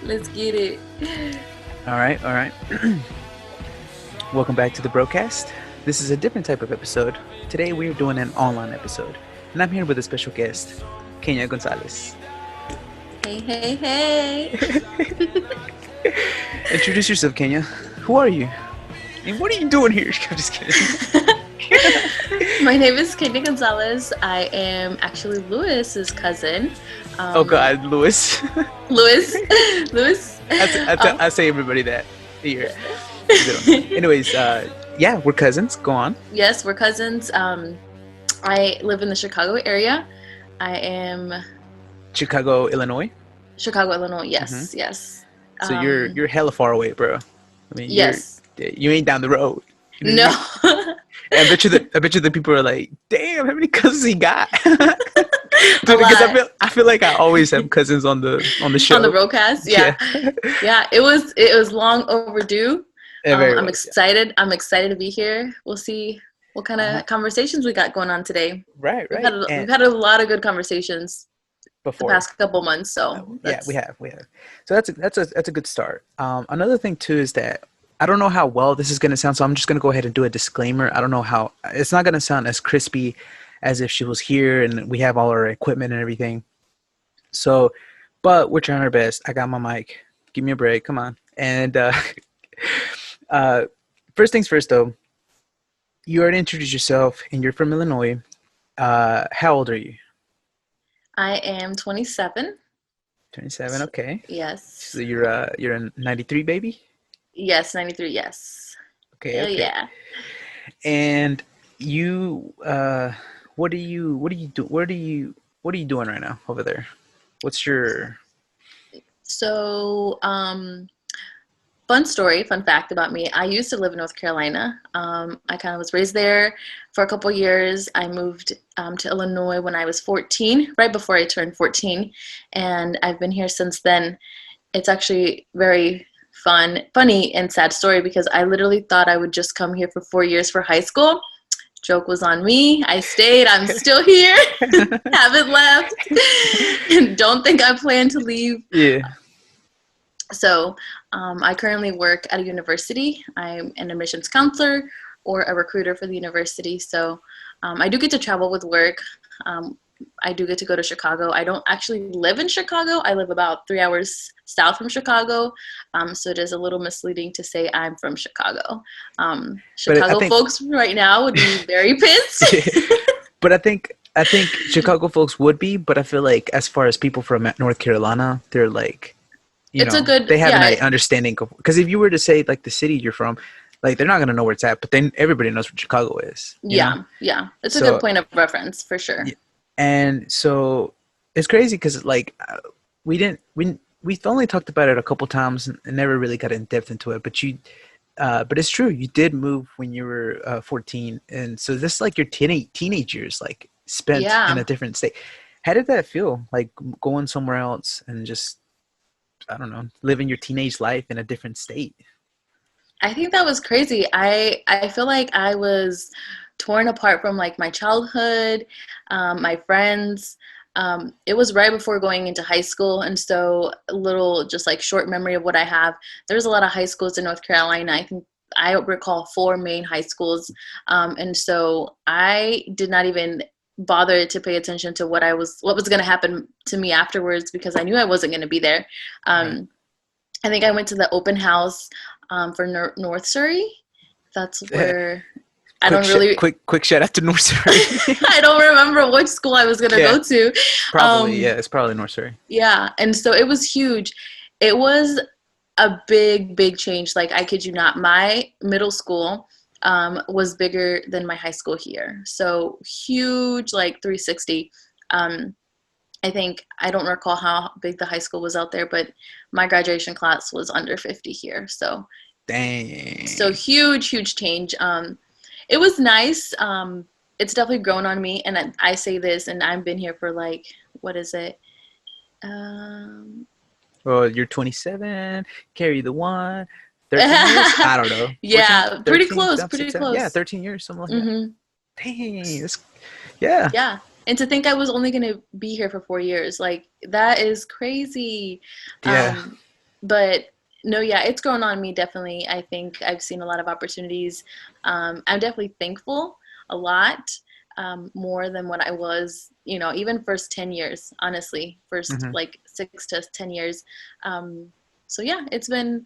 Let's get it. All right, all right. Welcome back to the broadcast. This is a different type of episode. Today we're doing an online episode, and I'm here with a special guest, Kenia Gonzalez. Hey, hey, hey. Introduce yourself, Kenia. Who are you? And what are you doing here? I'm just kidding. My name is Kenia Gonzalez. I am actually Lewis's cousin. Oh God, Lewis. Louis. Louis. I say everybody that here. Anyways, yeah, we're cousins. Go on. Yes, we're cousins. I live in the Chicago area. I am Chicago, Illinois. Chicago, Illinois. Yes, yes. So you're hella far away, bro. I mean, yes. You ain't down the road. You know No. I bet you the people are like, damn, how many cousins he got? Dude, because I feel like I always have cousins on the show. On the broadcast, yeah. Yeah, it was long overdue. I'm excited. I'm excited to be here. We'll see what kind of conversations we got going on today. Right. We've had a lot of good conversations before the past couple months. So yeah, we have. So that's a good start. Another thing too is that I don't know how well this is going to sound, so I'm just going to go ahead and do a disclaimer. I don't know how it's not going to sound as crispy as if she was here and we have all our equipment and everything. So, but we're trying our best. I got my mic. Give me a break. Come on. And first things first, though. You already introduced yourself, and you're from Illinois. How old are you? I am 27. 27. Okay. Yes. So you're a 93 baby. Yes, 93. Yes. Okay. Yeah. And you, what are you doing right now over there? What's your? So, fun fact about me. I used to live in North Carolina. I kind of was raised there for a couple years. I moved to Illinois when I was 14, right before I turned 14, and I've been here since then. It's actually very funny and sad story because I literally thought I would just come here for 4 years for high school. Joke was on me. I stayed. I'm still here. Haven't left. And don't think I plan to leave. Yeah. So I currently work at a university. I'm an admissions counselor or a recruiter for the university. So I do get to travel with work. I do get to go to Chicago. I don't actually live in Chicago. I live about 3 hours south from Chicago. So it is a little misleading to say I'm from Chicago. Chicago folks right now would be very pissed. But I think Chicago folks would be, but I feel like as far as people from North Carolina, they're like, they have an understanding of, because if you were to say like the city you're from, like they're not going to know where it's at, but then everybody knows where Chicago is. Yeah. It's a good point of reference for sure. Yeah. And so it's crazy because like we've only talked about it a couple times and never really got in depth into it. But it's true. You did move when you were 14, and so this is like your teenage years, like spent in a different state. How did that feel? Like going somewhere else and just, I don't know, living your teenage life in a different state? I think that was crazy. I feel like I was torn apart from like my childhood, my friends. It was right before going into high school, and so a little just like short memory of what I have. There's a lot of high schools in North Carolina. I think I recall 4 main high schools, and so I did not even bother to pay attention to what was going to happen to me afterwards because I knew I wasn't going to be there. I think I went to the open house for North Surrey. That's where. Quick shout out to North Surrey. I don't remember which school I was going to go to. Probably, it's probably North Surrey. Yeah, and so it was huge. It was a big change. Like, I kid you not, my middle school was bigger than my high school here. So huge, like 360. I think, I don't recall how big the high school was out there, but my graduation class was under 50 here. So, dang. So huge change. It was nice. It's definitely grown on me. And I say this, and I've been here for like, what is it? Well, you're 27, carry the one, 13 years? I don't know. Yeah, 14, pretty 13, close, pretty close. Yeah, 13 years, something like that. Dang, yeah. And to think I was only going to be here for 4 years, like that is crazy. Yeah. Um, but no, yeah, it's grown on me definitely. I think I've seen a lot of opportunities. I'm definitely thankful a lot, more than what I was, even first 10 years, honestly, first Hmm. like 6 to 10 years. Um, so yeah, it's been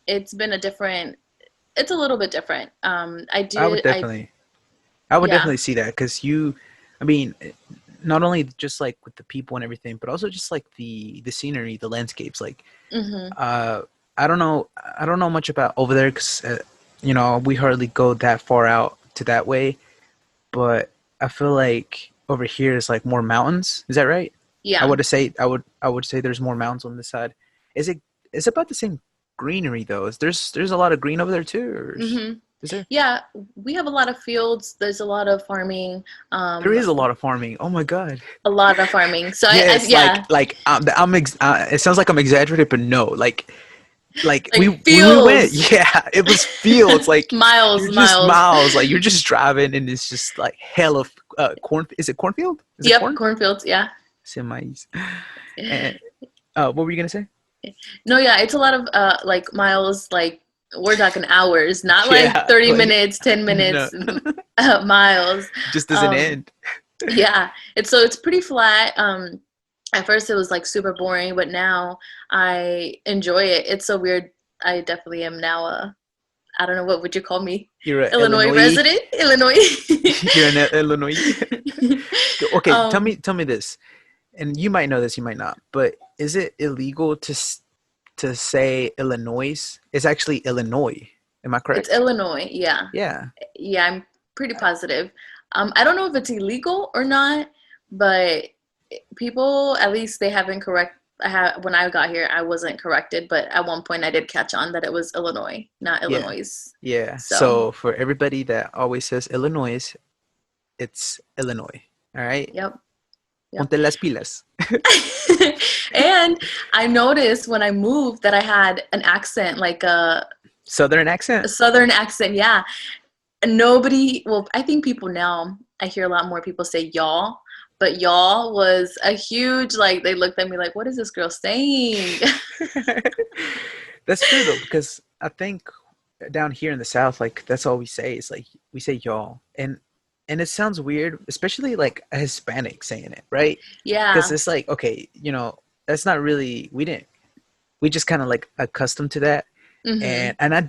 a different, it's a little bit different. I would I definitely, I would yeah. definitely see that because I mean, not only just like with the people and everything, but also just like the scenery, the landscapes. Like, Hmm. uh, I don't know much about over there because we hardly go that far out to that way. But I feel like over here is like more mountains. Is that right? Yeah. I would say there's more mountains on this side. Is it it's about the same greenery though? There's a lot of green over there too, or Hmm. is there? Yeah, we have a lot of fields. There's a lot of farming. There Um, is a lot of farming. Oh my god. a lot of farming. So Yes, yeah, it sounds like I'm exaggerating, but no, like we like when we went, fields, yeah, it was fields. Like miles, you're just miles. miles, like you're just driving, and it's just like hell of corn. Is it cornfield? Is it Yep, corn? cornfields. Yeah. Semis. And what were you gonna say? No, yeah, it's a lot of like miles. Like we're talking hours, not like Yeah, 30 like minutes, 10 no, minutes, miles. just doesn't Um, end. yeah, it's pretty flat. At first it was like super boring, but now I enjoy it. It's so weird. I definitely am now I don't know, what would you call me? You're a Illinois Illinois. resident? Illinois. You're an Illinois. Okay, um, tell me this, and you might know this, you might not, but is it illegal to say Illinois? It's actually Illinois. Am I it's correct? Illinois. Yeah. Yeah. Yeah, I'm pretty positive. I don't know if it's illegal or not, but people, at least they haven't when I got here, I wasn't corrected, but at one point I did catch on that it was Illinois, not Yeah. Illinois. Yeah. So, So for everybody that always says Illinois, it's Illinois. All right? yep. Yep. Ponte las pilas. And I noticed when I moved that I had an accent, like Southern a accent. southern accent. Yeah. Nobody, well, I think people now, I hear a lot more people say y'all, but y'all was a huge, like, they looked at me like, what is this girl saying? That's true though, because I think down here in the South, like that's all we say is like we say y'all, and it sounds weird, especially like a Hispanic saying it, right? Because Yeah. it's like, okay, that's not really we just kind of like accustomed to that, Mm-hmm. and I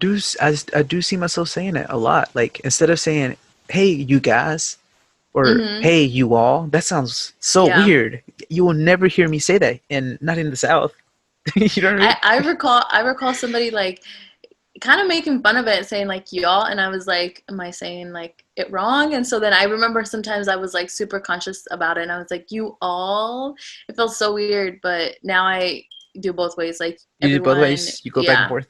do see myself saying it a lot. Like instead of saying, "Hey, you guys," or Mm-hmm. "Hey, you all," that sounds so Yeah. weird. You will never hear me say that, and not in the South. You know what I mean? I recall somebody like kind of making fun of it, saying like y'all, and I was like, am I saying like it wrong? And so then I remember sometimes I was like super conscious about it, and I was like, you all. It felt so weird, but now I do both ways, like You do it both everyone. ways. You go back and Yeah. forth.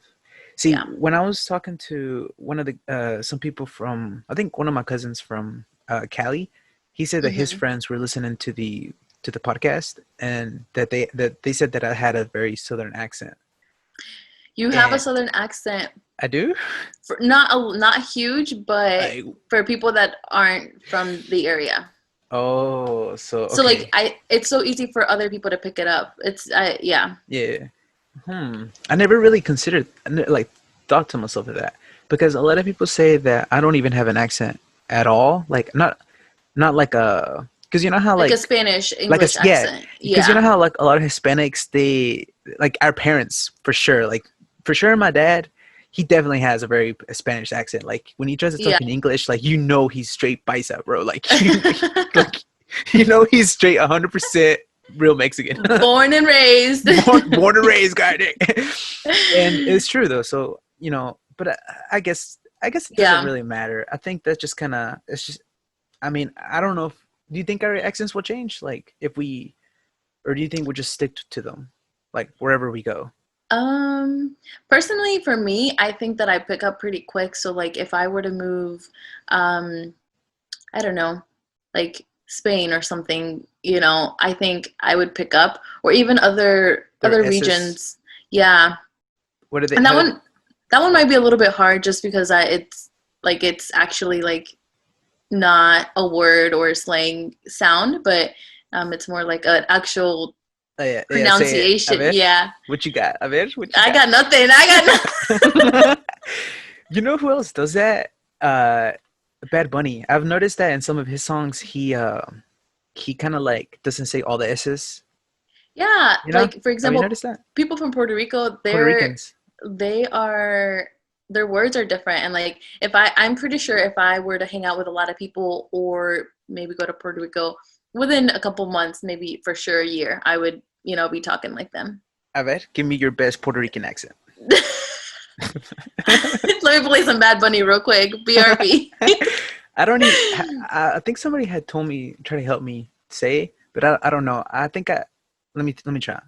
See, Yeah. when I was talking to one of the some people from, I think one of my cousins from Cali, he said that his Hmm. friends were listening to the podcast, and that they said that I had a very southern accent, You have a and southern accent, I do. for not huge, but Like, for people that aren't from the area. oh, so So like okay, it's so easy for other people to pick it up. Yeah. yeah. I never really considered, like, thought to myself of that because a lot of people say that I don't even have an accent at all. Like, not like a, because you know how Like a like Spanish like a English yeah, accent. because you know Yeah. how like a lot of Hispanics, they like our parents for sure, like for sure my dad, he definitely has a very Spanish accent. Like when he tries to Yeah. talk in English, like he's straight bicep, bro. Like like he's straight 100% real Mexican. Born and raised. Born and raised, goddamn. And it's true though. So but I guess it doesn't Yeah. really matter. I think that's just kind of it's just. I mean, I don't know if do you think our accents will change, like if we, or do you think we'll just stick to them, like wherever we go? Um, Personally for me, I think that I pick up pretty quick. So like if I were to move, um, I don't know, like Spain or something, I think I would pick up, or even Their other S's. regions. Yeah. What are they? And How did? that one might be a little bit hard just because it's like it's actually like not a word or slang sound, but it's more like an actual Oh, yeah, yeah, say it. A pronunciation. ver, Yeah, what you got? A ver, what you I got? got nothing. I got nothing. You know who else does that? Uh, Bad Bunny. I've noticed that in some of his songs, he kind of like doesn't say all the S's. Yeah, You know? like for Have you example, noticed that? people from Puerto Rico, Puerto Ricans. they are their words are different. And like if I'm pretty sure if I were to hang out with a lot of people or maybe go to Puerto Rico within a couple months, maybe for sure a year, I would, be talking like them. A ver, give me your best Puerto Rican accent. Let me play some Bad Bunny real quick. BRB. I don't even. I think somebody had told me, try to help me say, but I don't know. I think I. Let me try.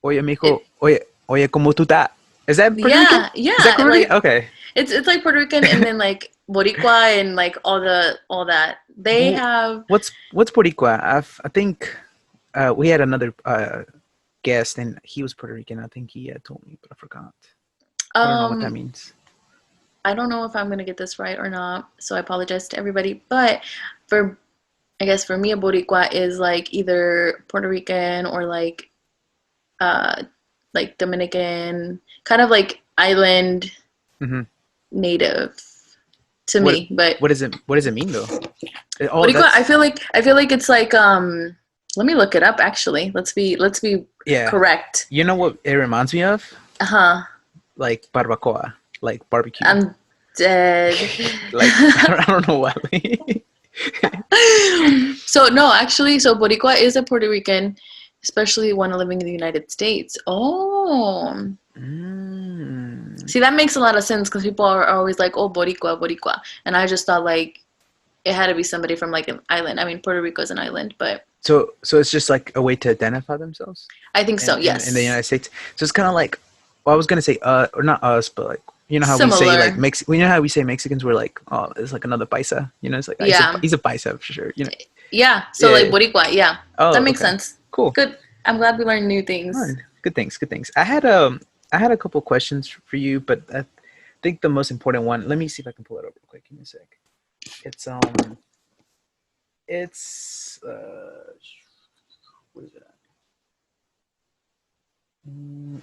Oye, mijo. It, Oye, ¿cómo tú estás? Is that Puerto Rican? yeah, Is that yeah. Puerto Rican? Like Okay. it's like Puerto Rican and then like Boricua and like all that. They Wh- have what's Boricua? I think we had another guest and he was Puerto Rican. I think he had told me, but I forgot. I don't know what that um means. I don't know if I'm gonna get this right or not, so I apologize to everybody. But for I guess for me, a Boricua is like either Puerto Rican or uh like Dominican, kind of like island Hmm. native to What me. But what does it mean though? Oh, Boricua, that's I feel like it's like let me look it up actually. Let's be yeah. correct. You know what it reminds me of? Uh-huh. Like barbacoa, like barbecue. I'm dead. Like I don't know why. So no, actually, so Boricua is a Puerto Rican, especially one living in the United States. Oh, Mm. see, that makes a lot of sense because people are always like, "Oh, Boricua, Boricua," and I just thought like it had to be somebody from like an island. I mean, Puerto Rico is an island, but So it's just like a way to identify themselves I think so. in the Yes, United States. So it's kind of like, well, I was gonna say or not us, but like you know how we say like similar. you know how we say Mexicans, we're like, oh, it's like another paisa. You know, it's like Yeah, he's a paisa for sure. You know, yeah. So like yeah. Boricua, yeah, Oh, that makes okay, sense. cool. Good. I'm glad we learned new things. Fun. Good things. Good things. I had a couple questions for you, but I think the most important one. Let me see if I can pull it up real quick. Give me a sec. It's it's what is it? Mm,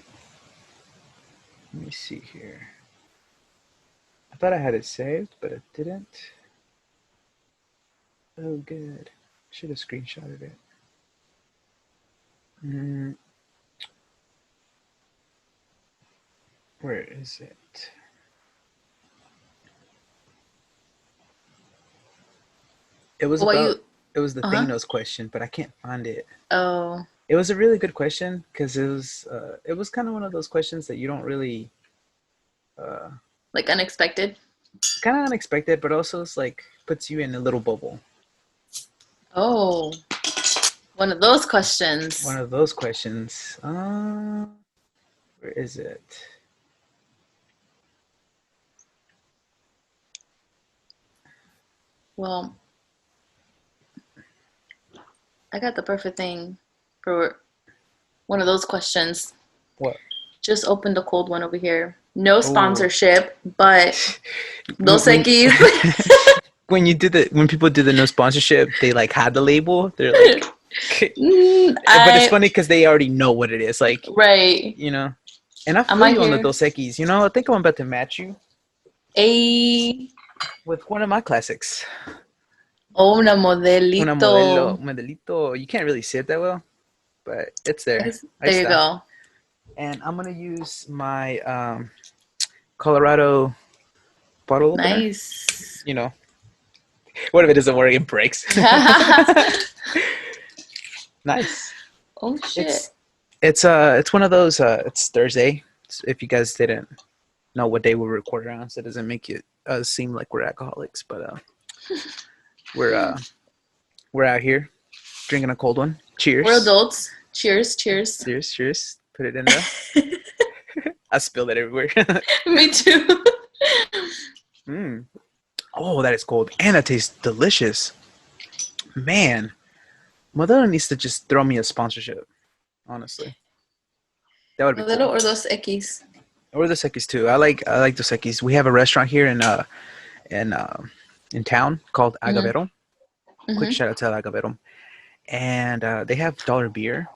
let me see here. I thought I had it saved, but it didn't. Oh, good. Should have screenshotted it. Mm, where is it? It was What about. you? It was the Uh huh. Thanos question, but I can't find it. Oh, It was a really good question because it was kind of one of those questions that you don't really uh, like unexpected. kind of unexpected, but also it's like puts you in a little bubble. Oh, one of those One questions. of those questions. Where is it? Well, I got the perfect thing for one of those questions. What? Just opened a cold one over here. No Oh, sponsorship, but Dos when Equis. when people do the no sponsorship, they like had the label. They're like, but it's I funny because they already know what it is. Like right. you know, and I Am feel I you on the here? Dos Equis. You know, I think I'm about to match you A with one of my classics. una Una modelito. modelo, modelito. You can't really see it that well, but it's there. Ahí There you está. go. And I'm gonna use my Colorado bottle opener. Nice. You know, what if it doesn't work? It breaks. Nice. Oh It's shit. it's one of those. It's Thursday. If you guys didn't know what day we record on, so it doesn't make it seem like we're alcoholics, but we're uh, we're out here drinking a cold one. We're Cheers. adults. Cheers, cheers. Cheers. Cheers. Put it in there. I spilled it everywhere. Me too. Mm. Oh, that is cold, and that tastes delicious. Man, Mother needs to just throw me a sponsorship. Honestly, that would be Modelo cool. or Dos Equis. Or the Sekis too. I like the Sekis. We have a restaurant here in in town called Mhm. Agavero. Quick Mhm. shout out to Agavero. And they have dollar beer.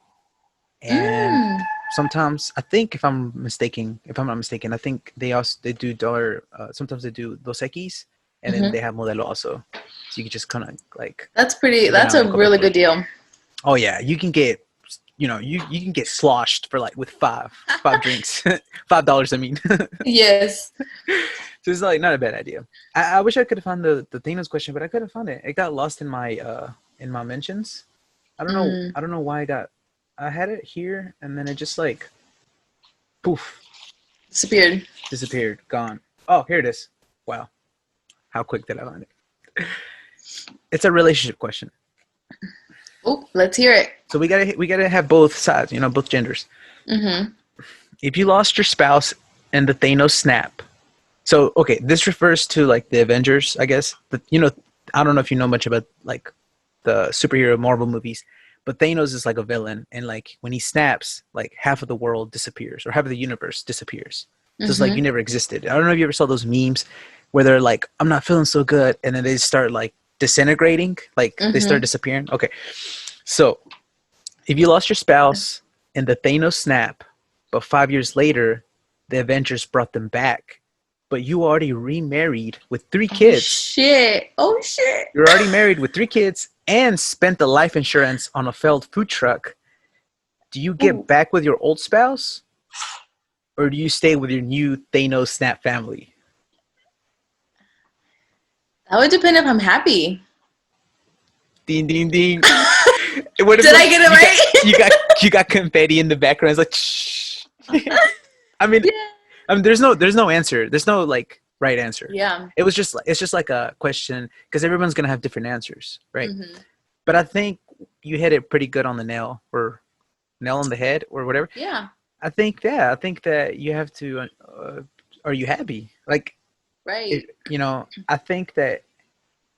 And Mm. sometimes I think if I'm not mistaken, I think they do dollar. Sometimes they do Dos Equis, and then Mhm. they have Modelo also. So you can just kind of like That's pretty. sit down That's and a go back really and forth. good deal. Oh yeah, you can get you can get sloshed for like with five drinks, $5. I mean, so Yes. it's like not a bad idea. I wish I could have found the Thanos question, but I couldn't find it. It got lost in my mentions. I don't know. Mm. I don't know why I got. I had it here, and then it just like poof Disappeared. disappeared, gone. Oh, here it is. Wow, how quick did I find it? It's a relationship question. Oh, let's hear it. So we gotta have both sides, both genders. Mhm. If you lost your spouse in the Thanos snap, so okay, this refers to like the Avengers, I guess. I don't know if you know much about like the superhero Marvel movies, but Thanos is like a villain, and like when he snaps, like half of the world disappears or half of the universe disappears. So it's like you Mhm. never existed. I don't know if you ever saw those memes where they're like, "I'm not feeling so good," and then they start like disintegrating, like they start Mhm. disappearing. Okay, so if you lost your spouse in the Thanos snap, but 5 years later, the Avengers brought them back, but you already remarried with three Oh kids. shit. Oh shit. You're already married with three kids and spent the life insurance on a failed food truck. Do you get Ooh. back with your old spouse, or do you stay with your new Thanos snap family? That would depend if I'm happy. Ding ding ding. What if Did I like get it you got right? you got you got confetti in the background? It's like shh. I mean, Yeah. there's no answer. There's no like right answer. Yeah. It's just like a question because everyone's gonna have different answers, right? Mhm. But I think you hit it pretty good on the nail or nail on the head or whatever. Yeah. I think that you have to. Are you happy? Like, Right. I think that.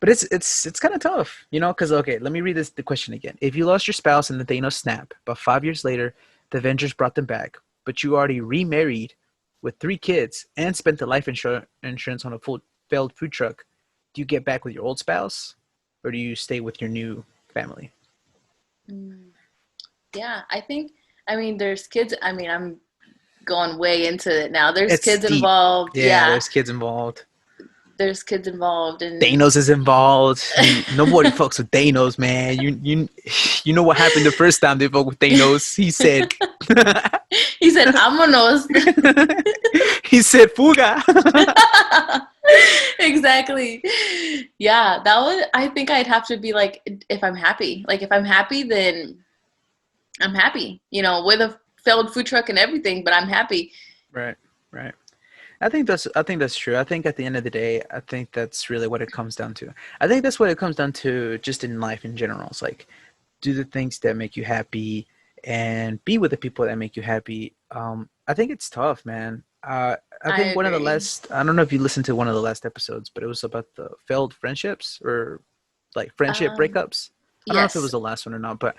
But it's kind of tough, because okay, let me read the question again. If you lost your spouse in the Thanos snap, but 5 years later, the Avengers brought them back, but you already remarried with three kids and spent the life insurance on a full failed food truck, do you get back with your old spouse, or do you stay with your new family? Mm. Yeah. I mean, there's kids. I mean, I'm going way into it now. There's It's kids deep. involved. Yeah, Yeah. there's kids involved. There's kids involved. And Thanos is involved. Nobody fucks with Thanos, man. You know what happened the first time they fucked with Thanos? He said, he said, "Vámonos." he said, "Fuga." Exactly. Yeah, that would, I think I'd have to be like, if I'm happy. Like, if I'm happy, then I'm happy, with a failed food truck and everything, but I'm happy. Right, right. I think that's true. I think at the end of the day, I think that's really what it comes down to. I think that's what it comes down to just in life in general. It's like do the things that make you happy and be with the people that make you happy. I think it's tough, man. I I think one of the agree. last I don't know if you listened to one of the last episodes, but it was about the failed friendships or like friendship Um, breakups. I don't know if it yes, was the last one or not, but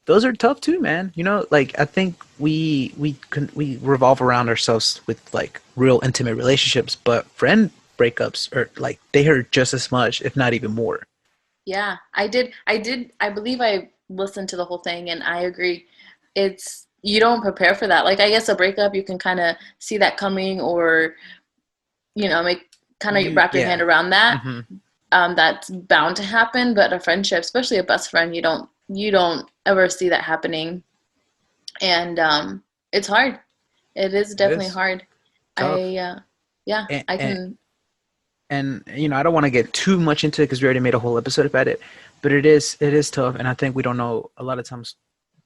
those are tough too, man. Like I think we revolve around ourselves with like real intimate relationships, but friend breakups are like they hurt just as much, if not even more. yeah, I believe I listened to the whole thing and I agree. You don't prepare for that. Like, I guess a breakup, you can kind of see that coming or, make kind of wrap your hand Yeah. around that. Hmm. That's bound to happen, but a friendship, especially a best friend, you don't ever see that happening. And it's hard. It is It definitely is hard. tough, Yeah, and I and can. I don't want to get too much into it because we already made a whole episode about it. But it is tough, and I think we don't know a lot of times.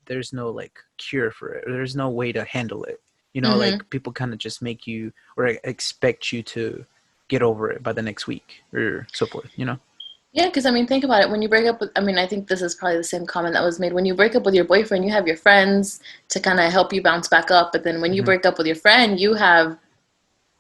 There's no like cure for it. Or there's no way to handle it. Hmm. Like people kind of just make you or expect you to get over it by the next week or so forth. Yeah, because I mean, think about it. When you break up with, I mean, I think this is probably the same comment that was made. When you break up with your boyfriend, you have your friends to kind of help you bounce back up. But then when you Hmm. break up with your friend, you have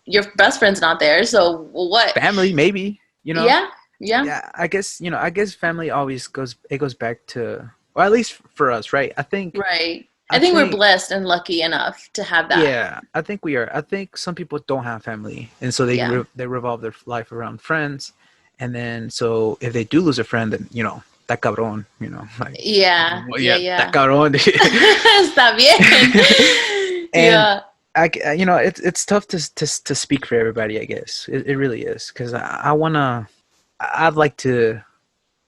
your best friend's not there. So what? Family, maybe. Yeah, yeah, Yeah, I guess family always goes back to, well, at least for us, right? I think right. I I think we're think blessed and lucky enough to have that. yeah, I think we are. I think some people don't have family, and so they Yeah. they revolve their life around friends, And then so if they do lose a friend, then that cabron, like Yeah, yeah, yeah, that yeah. cabron. Está bien. And Yeah. it's tough to speak for everybody. I guess it really is because I'd like to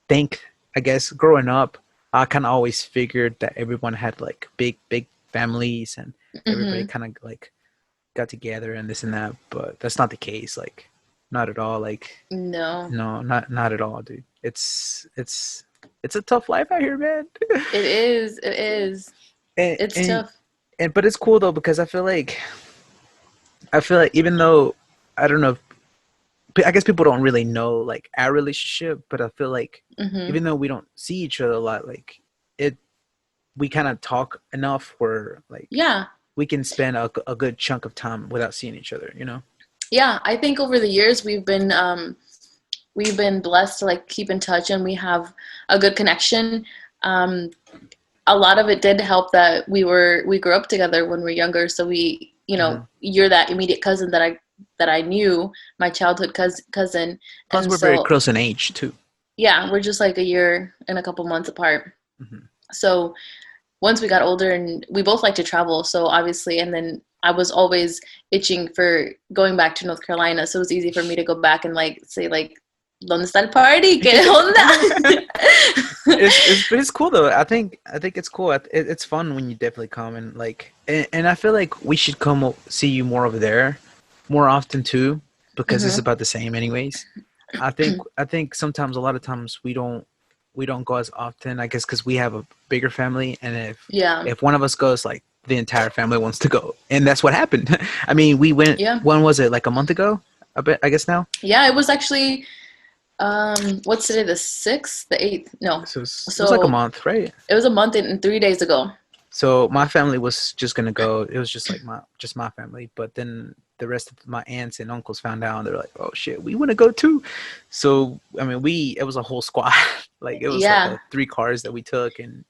think. I guess growing up, I kind of always figured that everyone had like big families and everybody Hmm. kind of like got together and this and that, but that's not the case. Like, not at all. Like, No, no, not at all, dude. It's a tough life out here, man. it is. It is. and It's and tough. and but it's cool though because I feel like even though I don't know, I guess people don't really know like our relationship, but I feel like Hmm. even though we don't see each other a lot, like it, we kind of talk enough where like Yeah. we can spend a good chunk of time without seeing each other, you know? Yeah. I think over the years we've been blessed to like keep in touch and we have a good connection. Um, a lot of it did help that we grew up together when we were younger, so Hmm. you're that immediate cousin that I knew, my childhood cousin, Plus, and we're very so close in age too. yeah, we're just like a year and a couple months apart. Hmm. So once we got older and we both like to travel, so obviously, and then I was always itching for going back to North Carolina, so it was easy for me to go back and like say like, ¿Dónde está el party? ¿Qué onda? It's cool though. I think it's cool. It's fun when you definitely come and like and I feel like we should see you more over there more often too because it's Hmm. about the same anyways. I think sometimes a lot of times we don't go as often. I guess because we have a bigger family, and if Yeah, if one of us goes, like the entire family wants to go, and that's what happened. I mean, we went. yeah, When was it? Like a month ago? I bet. I guess now. yeah. It was actually what's today? The 6th, the 8th? No, So it was like a so month, right? it was a month and 3 days ago. So my family was just gonna go. It was just like my family, but then the rest of my aunts and uncles found out, and they're like, "Oh shit, we want to go too." So I mean, it was a whole squad. Like it was like Yeah, a 3 cars that we took and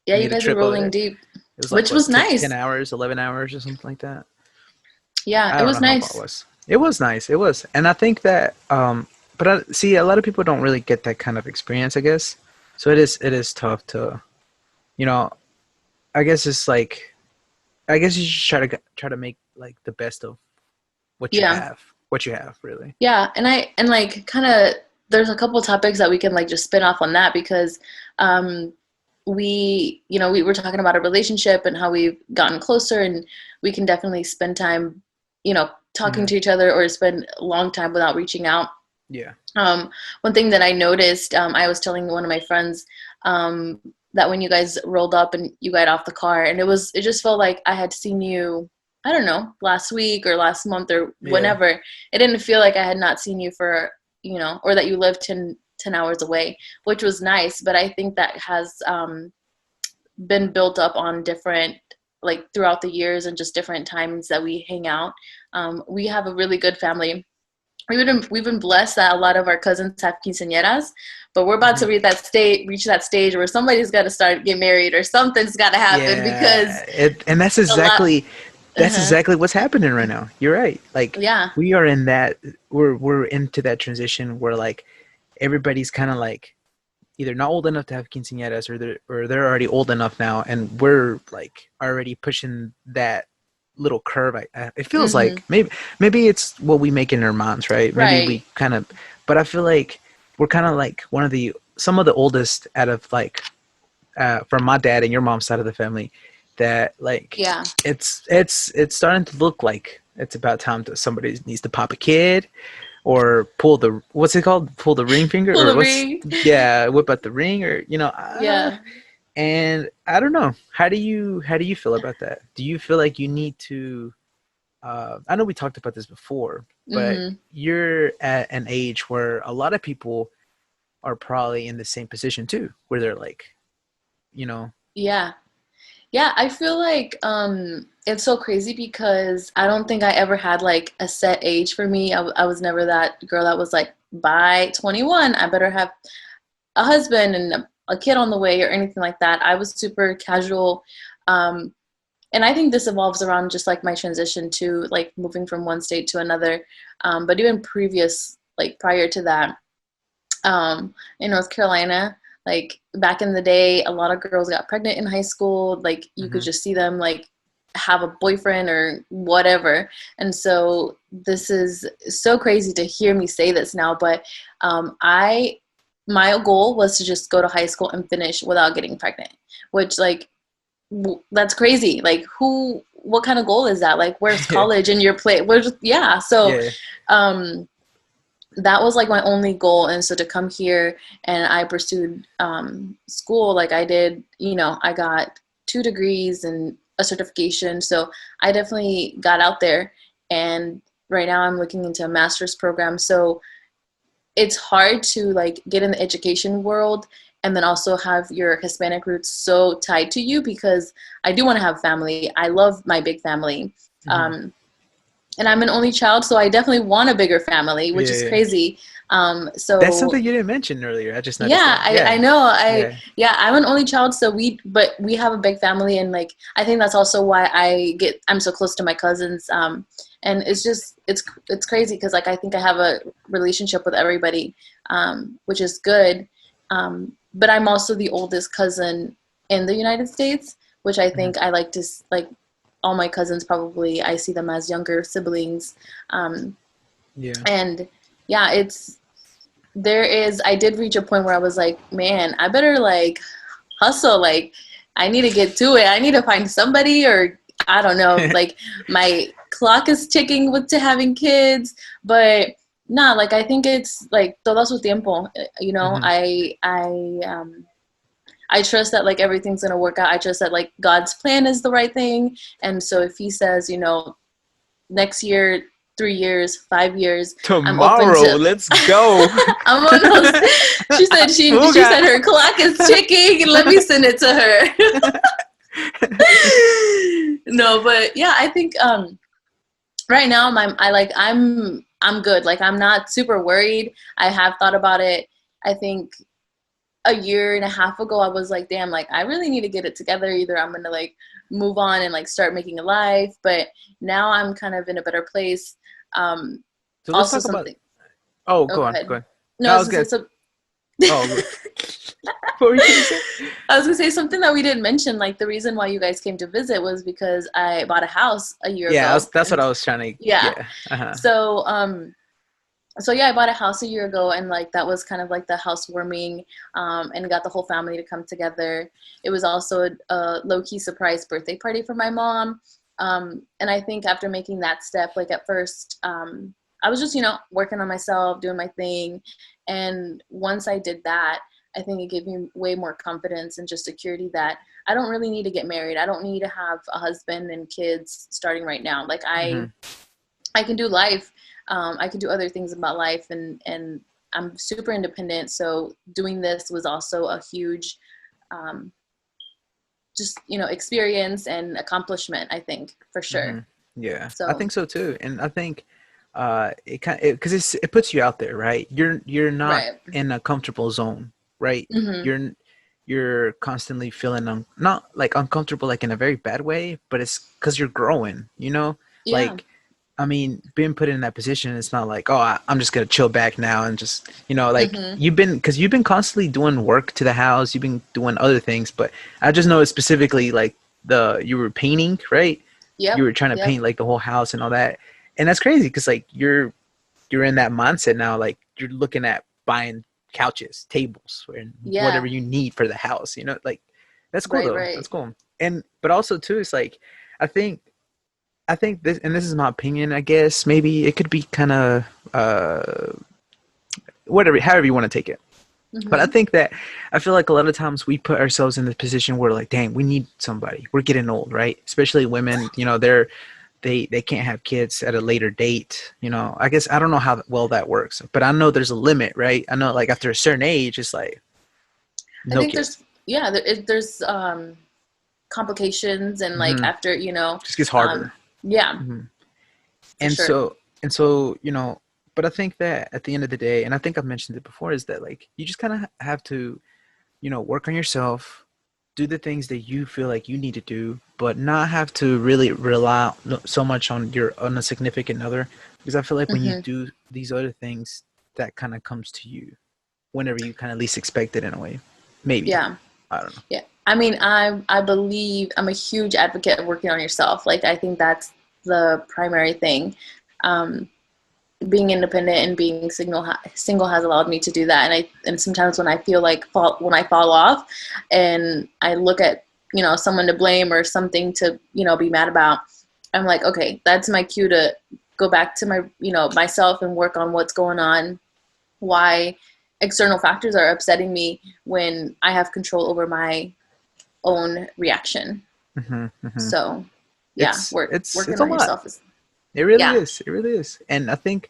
yeah. You made a guys were trip over rolling there. deep, It was like which what was 10 nice. hours, 11 hours, or something like that. Yeah, I it don't was know how far it nice. was. It was nice. It was, and I think that. But I see a lot of people don't really get that kind of experience. I guess so. It is tough to, you know. I guess it's like I guess you should try to make like the best of Yeah, what you have really. yeah. And like kind of there's a couple topics that we can like just spin off on that because um we were talking about a relationship and how we've gotten closer and we can definitely spend time talking Hmm. to each other or spend a long time without reaching out. Yeah. Um, one thing that I noticed, I was telling one of my friends um, that when you guys rolled up and you got off the car, and it just felt like I had seen you, I don't know, last week or last month or Yeah. whenever. It didn't feel like I had not seen you for, or that you lived ten hours away, which was nice. But I think that has been built up on different, like throughout the years and just different times that we hang out. We have a really good family. We've been blessed that a lot of our cousins have quinceañeras, but we're about Hmm. to reach that stage where somebody's got to start get married or something's got to happen because Yeah. And that's a lot. Uh-huh. exactly what's happening right now. You're right. Like Yeah, we are in that we're into that transition where like everybody's kind of like either not old enough to have quinceañeras or they're already old enough now, and we're like already pushing that little curve. It feels hmm, like maybe it's what we make in our minds, right? Maybe we right. kind of, but I feel like we're kind of like some of the oldest out of like from my dad and your mom's side of the family that like Yeah, it's starting to look like it's about time that somebody needs to pop a kid or pull the what's it called? Pull the ring finger pull or the what's ring. yeah, whip out the ring or Yeah. and I don't know. How do you feel about that? Do you feel like you need to I know we talked about this before, but Hmm. you're at an age where a lot of people are probably in the same position too, where they're like, you know, Yeah. Yeah, I feel like it's so crazy because I don't think I ever had like a set age for me. I was never that girl that was like, by 21, I better have a husband and a kid on the way or anything like that. I was super casual. Um, and I think this evolves around just like my transition to like moving from one state to another. But even previous, like prior to that, in North Carolina. Like back in the day, a lot of girls got pregnant in high school. Like you could Hmm. just see them like have a boyfriend or whatever. And so this is so crazy to hear me say this now, but I my goal was to just go to high school and finish without getting pregnant, which like that's crazy. Like who what kind of goal is that? Like where's college in your play? Where's yeah. So Yeah. um that was like my only goal. And so to come here and I pursued school like I did, I got 2 degrees and a certification. So I definitely got out there. And right now I'm looking into a master's program. So it's hard to like get in the education world and then also have your Hispanic roots so tied to you because I do want to have family. I love my big family. Hmm. Um, and I'm an only child, so I definitely want a bigger family, which Yeah, is yeah. crazy. That's So something you didn't mention earlier. I just noticed yeah, that. I Yeah. know. Yeah. Yeah, I'm an only child, so but we have a big family, and like I think that's also why I'm so close to my cousins. And it's crazy because like I think I have a relationship with everybody, which is good. But I'm also the oldest cousin in the United States, which I Hmm. think I like to like all my cousins probably I see them as younger siblings, um, Yeah. and yeah, I did reach a point where I was like, man, I better like hustle. Like, I need to get to it. I need to find somebody, or I don't know. Like, my clock is ticking with to having kids, but nah. Like, I think it's like todo su tiempo. Hmm. I trust that like everything's gonna work out. I trust that like God's plan is the right thing, and so if He says, next year, 3 years, 5 years, I'm open Tomorrow, to. let's go. I'm on those. She said she Fuga. said her clock is ticking. Let me send it to her. No, but yeah, I think right now I'm good. Like I'm not super worried. I have thought about it. I think a year and a half ago I was like, damn, like I really need to get it together. Either I'm gonna like move on and like start making a life, but now I'm kind of in a better place. Um, So let's also talk about. something. Oh, Oh, go go on, ahead. go on. No, No, I I was was gonna say gonna. some. Oh, what were you gonna say? I was gonna say something that we didn't mention. Like the reason why you guys came to visit was because I bought a house a year Yeah, ago, that's what and I was trying to. yeah, Yeah. Uh huh. so so yeah, I bought a house a year ago, and like that was kind of like the housewarming, and got the whole family to come together. It was also a low key surprise birthday party for my mom, and I think after making that step, like at first, I was just working on myself, doing my thing, and once I did that, I think it gave me way more confidence and just security that I don't really need to get married. I don't need to have a husband and kids starting right now. Like Hmm. I can do life. I can do other things about life, and I'm super independent. So doing this was also a huge, um, just experience and accomplishment. I think for Hmm. sure. Yeah, I So think so too, and I think it kind because it puts you out there, right? You're not right. in a comfortable zone, right? Hmm. You're constantly feeling not like uncomfortable like in a very bad way, but it's because you're growing, Yeah. like I mean, being put in that position, it's not like, oh, I'm just gonna chill back now and just, like Hmm. because you've been constantly doing work to the house, you've been doing other things, but I just know specifically like you were painting, right? You Yep. were trying to Yep. paint like the whole house and all that, and that's crazy because like you're in that mindset now, like you're looking at buying couches, tables, and whatever Yeah. you need for the house, like that's cool Right. though, that's Right. cool, and but also too, it's like I think I think this, and this is my opinion, I guess. Maybe it could be kind of whatever, however you want to take it. But I Hmm. think that I feel like a lot of times we put ourselves in the position where, like, dang, we need somebody. We're getting old, right? Especially women. They can't have kids at a later date. I guess I don't know how well that works, but I know there's a limit, right? I know, like, after a certain age, it's like I no think kids. there's complications and like Hmm. after Just gets um, harder. yeah, Hmm. for and sure. so and so but I think that at the end of the day, and I think I've mentioned it before, is that like you just kind of have to work on yourself, do the things that you feel like you need to do, but not have to really rely so much on a significant other, because I feel like when you Hmm. do these other things, that kind of comes to you. whenever you kind of least expect it in a way. Maybe. Yeah. I don't know. Yeah. I mean, I believe I'm a huge advocate of working on yourself. Like, I think that's the primary thing. Um, Being independent and being single has allowed me to do that. And sometimes when I feel like when I fall off, and I look at someone to blame or something to be mad about, I'm like, okay, that's my cue to go back to my myself and work on what's going on, why external factors are upsetting me when I have control over my own reaction. Hmm. Hmm. So yeah, It's it's working it's a on lot. yourself is, It really yeah. is. It really is. And I think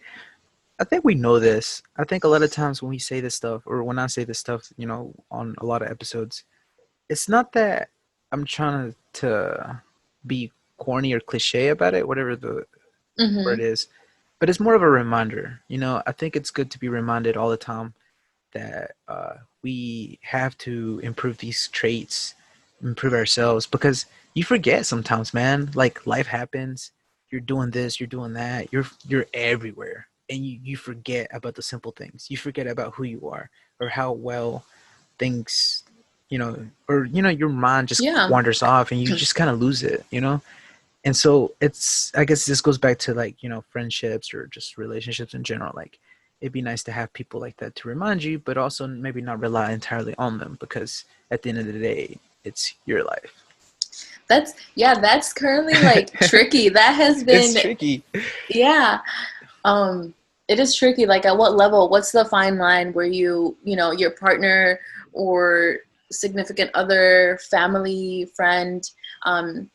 we know this. I think a lot of times when we say this stuff, or when I say this stuff, on a lot of episodes, it's not that I'm trying to be corny or cliche about it, whatever the word Hmm. is, but it's more of a reminder. I think it's good to be reminded all the time that we have to improve these traits, improve ourselves, because you forget sometimes, man. Like life happens, you're doing this, you're doing that, you're everywhere, and you forget about the simple things. You forget about who you are or how well things, or your mind just Yeah. wanders off, and you just kind of lose it. And so I guess this goes back to like, friendships or just relationships in general. Like it'd be nice to have people like that to remind you, but also maybe not rely entirely on them because at the end of the day, it's your life. That's currently like tricky. That has It's been, tricky. yeah. Um, it is tricky. Like, at what level? What's the fine line where your partner or significant other, family, friend, um,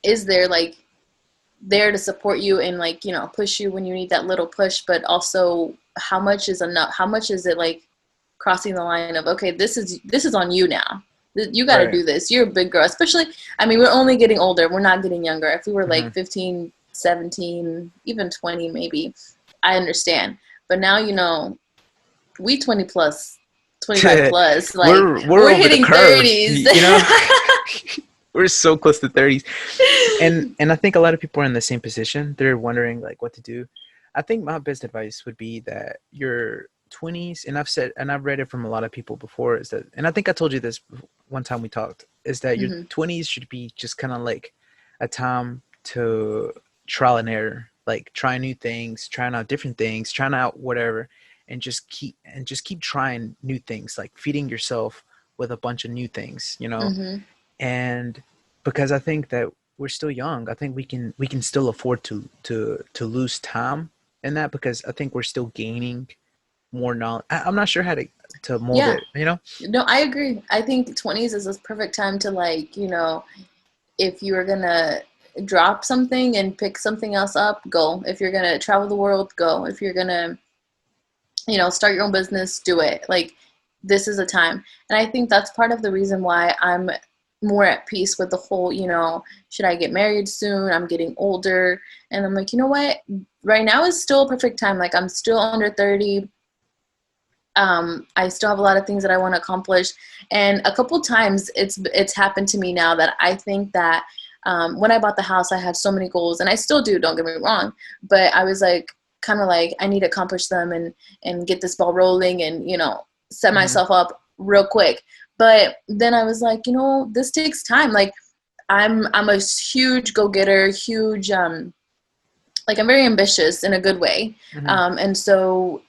is there like there to support you and like push you when you need that little push, but also how much is enough? How much is it like crossing the line of, okay, this is on you now. You got to Right. do this. You're a big girl. Especially, I mean, we're only getting older. We're not getting younger. If we were Hmm. like 15, 17, even 20 maybe, I understand. But now, we 20 plus, 25 plus, like we're we're over the hitting curve, 30s. we're so close to 30s. And I think a lot of people are in the same position. They're wondering like what to do. I think my best advice would be that your 20s, and I've read it from a lot of people before, is that, and I think I told you this one time we talked, is that your Hmm. 20s should be just kind of like a time to trial and error, like trying new things, trying out different things, trying out whatever, and just keep trying new things, like feeding yourself with a bunch of new things. Hmm. And because I think that we're still young, I think we can still afford to lose time in that, because I think we're still gaining more knowledge. I'm not sure how to mold Yeah. it. No, I agree. I think 20s is this perfect time to like, if you're gonna drop something and pick something else up, go. If you're gonna travel the world, go. If you're gonna, start your own business, do it. Like, this is a time. And I think that's part of the reason why I'm more at peace with the whole, should I get married soon? I'm getting older. And I'm like, you know what? Right now is still a perfect time. Like, I'm still under 30. I still have a lot of things that I want to accomplish, and a couple times it's happened to me now that I think that when I bought the house, I had so many goals, and I still do. Don't get me wrong, but I was like, kind of like, I need to accomplish them and get this ball rolling, and set Hmm. myself up real quick. But then I was like, this takes time. Like, I'm a huge go getter, huge like, I'm very ambitious in a good way. Hmm. And so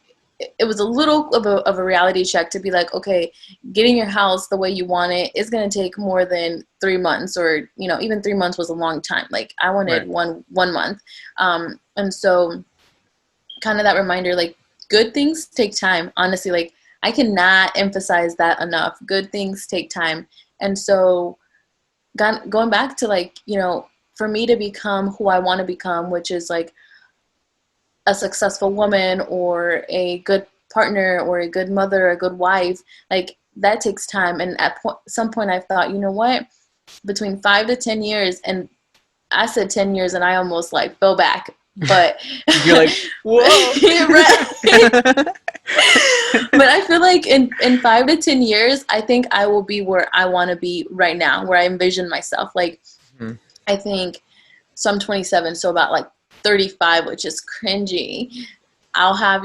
it was a little of a reality check to be like, okay, getting your house the way you want it is going to take more than 3 months, or, even 3 months was a long time. Like, I wanted Right. one month. And so kind of that reminder, like, good things take time. Honestly, like, I cannot emphasize that enough. Good things take time. And so going back to like, for me to become who I want to become, which is like a successful woman or a good partner or a good mother, a good wife, like, that takes time. And at some point I've thought, you know what, between 5 to 10 years, and I said 10 years and I almost like fell back, but You're like, whoa. right. But I feel like in 5 to 10 years, I think I will be where I want to be right now, where I envision myself. Like, Mhm. I think, so I'm 27, so about like 35, which is cringy. I'll have,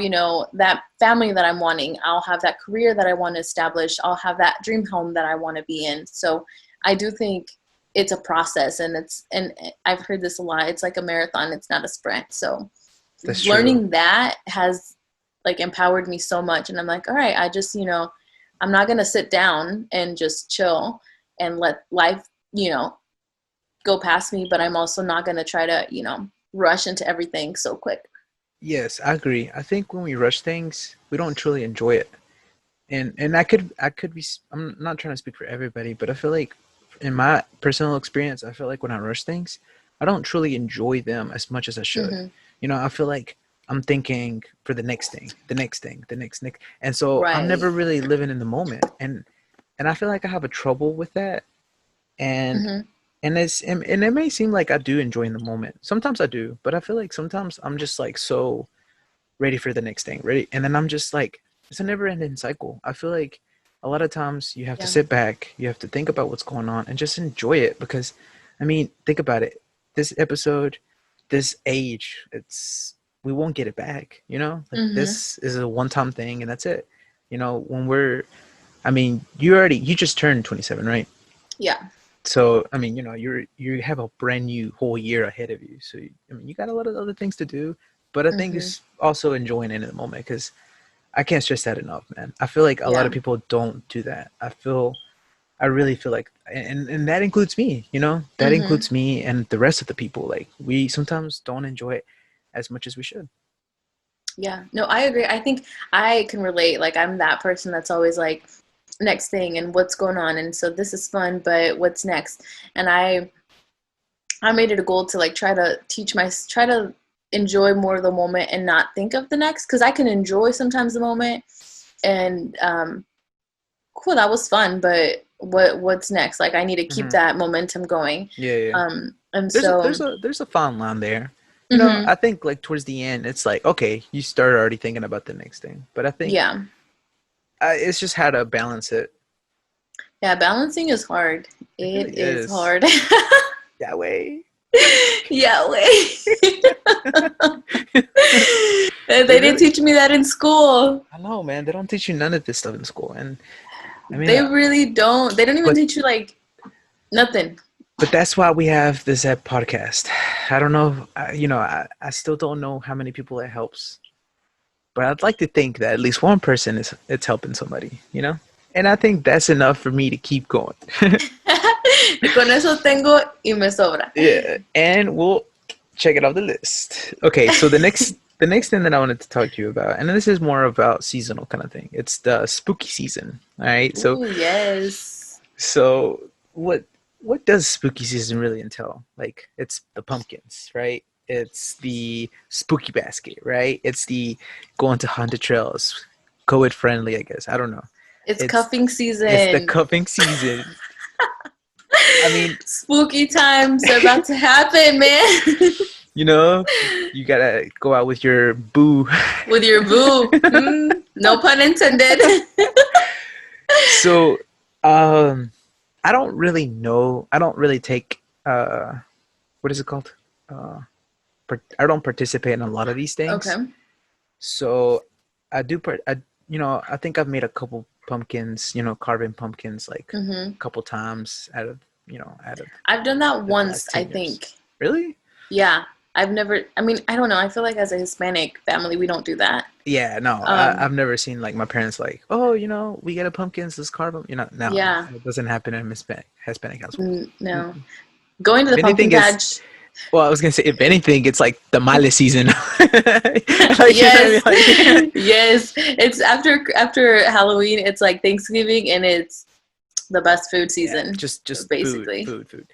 that family that I'm wanting. I'll have that career that I want to establish. I'll have that dream home that I want to be in. So I do think it's a process, and I've heard this a lot. It's like a marathon. It's not a sprint. So That's true. learning that has like empowered me so much. And I'm like, all right, I just, I'm not going to sit down and just chill and let life, go past me, but I'm also not going to try to, rush into everything so quick. Yes, I agree. I think when we rush things, we don't truly enjoy it. And I could be I'm not trying to speak for everybody, but I feel like in my personal experience, I feel like when I rush things, I don't truly enjoy them as much as I should. Hmm. I feel like I'm thinking for the next thing, the next thing, the next, and so I'm Right. never really living in the moment. And I feel like I have a trouble with that. And Hmm. and it may seem like I do enjoy in the moment. Sometimes I do, but I feel like sometimes I'm just like so ready for the next thing, ready, and then I'm just like it's a never-ending cycle. I feel like a lot of times you have to Yeah. sit back, you have to think about what's going on, and just enjoy it because, I mean, think about it. This episode, this age, it's we won't get it back. Like Hmm. this is a one-time thing, and that's it. When I mean, you just turned 27, right? Yeah. So, I mean, you have a brand new whole year ahead of you. So, I mean, you got a lot of other things to do, but I think Hmm. it's also enjoying it in the moment because I can't stress that enough, man. I feel like a lot Yeah. of people don't do that. I really feel like, and that includes me, that Hmm. includes me and the rest of the people. Like, we sometimes don't enjoy it as much as we should. Yeah. No, I agree. I think I can relate. Like, I'm that person that's always like, next thing and what's going on. And so this is fun, but what's next? And I made it a goal to like try to enjoy more of the moment and not think of the next, because I can enjoy sometimes the moment and cool, that was fun, but what's next? Like, I need to keep Hmm. that momentum going. Yeah, yeah. And There's a so there's a there's a fine line there. mhm, I think like towards the end, it's like okay, you start already thinking about the next thing, but I think yeah. it's just how to balance it. Yeah, balancing is hard. It It really is is. hard. That way. Yeah, wait. They It didn't really. teach me that in school. I know, man. They don't teach you none of this stuff in school, and I mean, They really don't. They don't even but teach you like nothing. but that's why we have this app podcast. I don't know. I still don't know how many people it helps, but I'd like to think that at least one person is it's helping somebody. And I think that's enough for me to keep going. Y con eso tengo y me sobra. Yeah, and we'll check it off the list. Okay, so the next thing that I wanted to talk to you about, and this is more about seasonal kind of thing. It's the spooky season. All right, so Ooh, yes. so what does spooky season really entail? Like it's the pumpkins, right? It's the spooky basket, right? It's the going to haunted trails, COVID friendly, I guess. I don't know. It's It's cuffing it's the season. cuffing season. I mean, Spooky times are about to happen, man. you gotta go out with your boo. With your boo. No pun intended. So, um, I don't really know. I don't really take what is it called? Uh, I don't participate in a lot of these things. Okay. So I do. I think I've made a couple pumpkins. Carving pumpkins like Hmm. a couple times out of I've done that the once, last I 10 years. think. Really? Yeah. I've never, I mean, I don't know. I feel like as a Hispanic family, we don't do that. Yeah, no, I've Um, never seen like my parents like, oh, we get a pumpkins, let's carve them. No, yeah. it doesn't happen in Hispanic household. No. Mm-mm. Going to If the pumpkin anything, it's patch. well, I was gonna say, if anything, it's like the male season. Like, Yes. like Yes. It's after Halloween, it's like Thanksgiving and it's the best food yeah, season, just food, basically. food, food.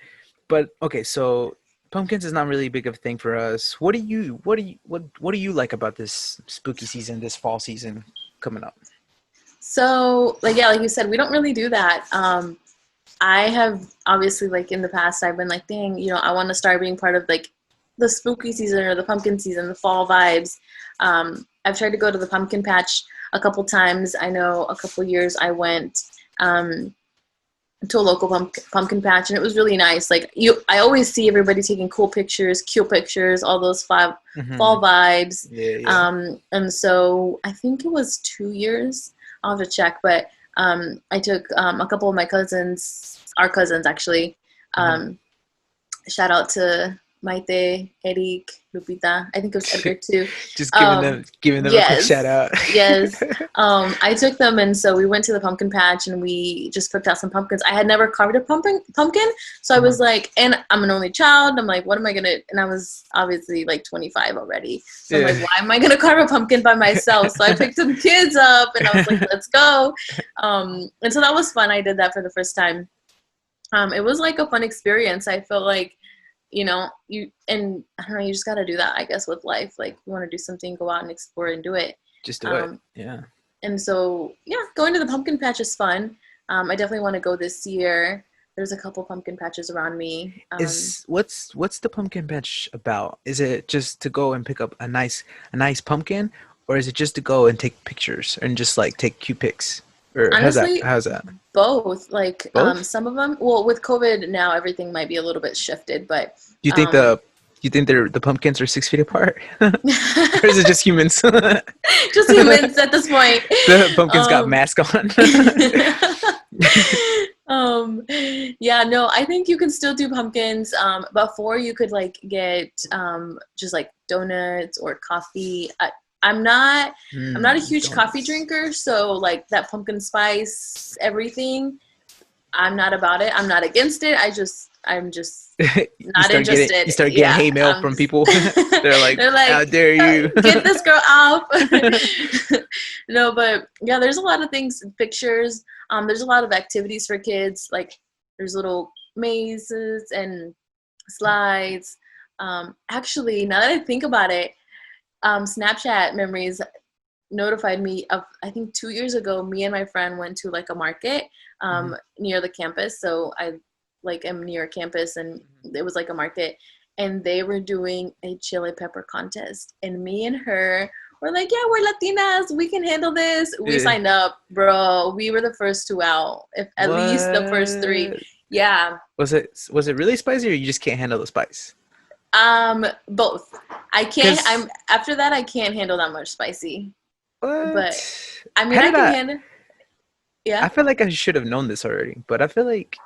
But okay, so pumpkins is not really big of a thing for us. What do you like about this spooky season, this fall season coming up? So, like, yeah, like you said, we don't really do that. I have obviously, like, in the past, I've been like, dang, I want to start being part of like the spooky season or the pumpkin season, the fall vibes. I've tried to go to the pumpkin patch a couple times. I know a couple years I went. Um, to a local pumpkin patch, and it was really nice. Like I always see everybody taking cool pictures, cute pictures, all those Hmm. fall vibes. Yeah, yeah. And so I think it was 2 years. I'll have to check, but I took a couple of my cousins, our cousins actually. Hmm. Um, Shout out to Maite, Eric, Lupita. I think it was Edgar too. Just Um, giving them a quick shout yes, out. yes. I took them, and so we went to the pumpkin patch, and we just picked out some pumpkins. I had never carved a pumpkin, so I Uh-huh. was like, and I'm an only child. I'm like, what am I gonna? And I was obviously like 25 already, so I'm like, Yeah. why am I gonna carve a pumpkin by myself? So I picked some kids up, and I was like, let's go. And so that was fun. I did that for the first time. It was like a fun experience. I felt like, you and I don't know, you just got to do that, I guess, with life. Like, you want to do something, go out and explore and do it. Just do it. Um, Yeah. and so, yeah, going to the pumpkin patch is fun. I definitely want to go this year. There's a couple pumpkin patches around me. Is what's the pumpkin patch about? Is it just to go and pick up a nice pumpkin, or is it just to go and take pictures and just like take cute pics? Or how's that? Honestly, How's that? both. Like, Both? some of them. Well, with COVID now, everything might be a little bit shifted, but Do you think um, the pumpkins are 6 feet apart, or is it just humans? just humans at this point. The pumpkins got Um, mask on. yeah, no, I think you can still do pumpkins. Before you could like get just like donuts or coffee. I'm not I'm not a huge coffee Donuts. drinker, so like that pumpkin spice everything, I'm not about it. I'm not against it. I'm just You not start getting you interested. start getting Yeah, hate mail I'm from just people. They're like, they're "How like, dare you?" get this girl off. No, but yeah, there's a lot of things, pictures. There's a lot of activities for kids. Like there's little mazes and slides. Actually, now that I think about it, Snapchat memories notified me of, I think 2 years ago, me and my friend went to like a market Mhm, near the campus. So I like am near campus, and mhm. it was like a market, and they were doing a chili pepper contest, and me and her were like, yeah, we're Latinas, we can handle this. We Yeah. signed up, bro. We were the first two out, if at least the first three. What? Yeah. Was it really spicy, or you just can't handle the spice? Both. I can't. Cause I'm after that. I can't handle that much spicy, but what? I mean, How I did can I? handle. I Yeah. feel like I should have known this already, but I feel like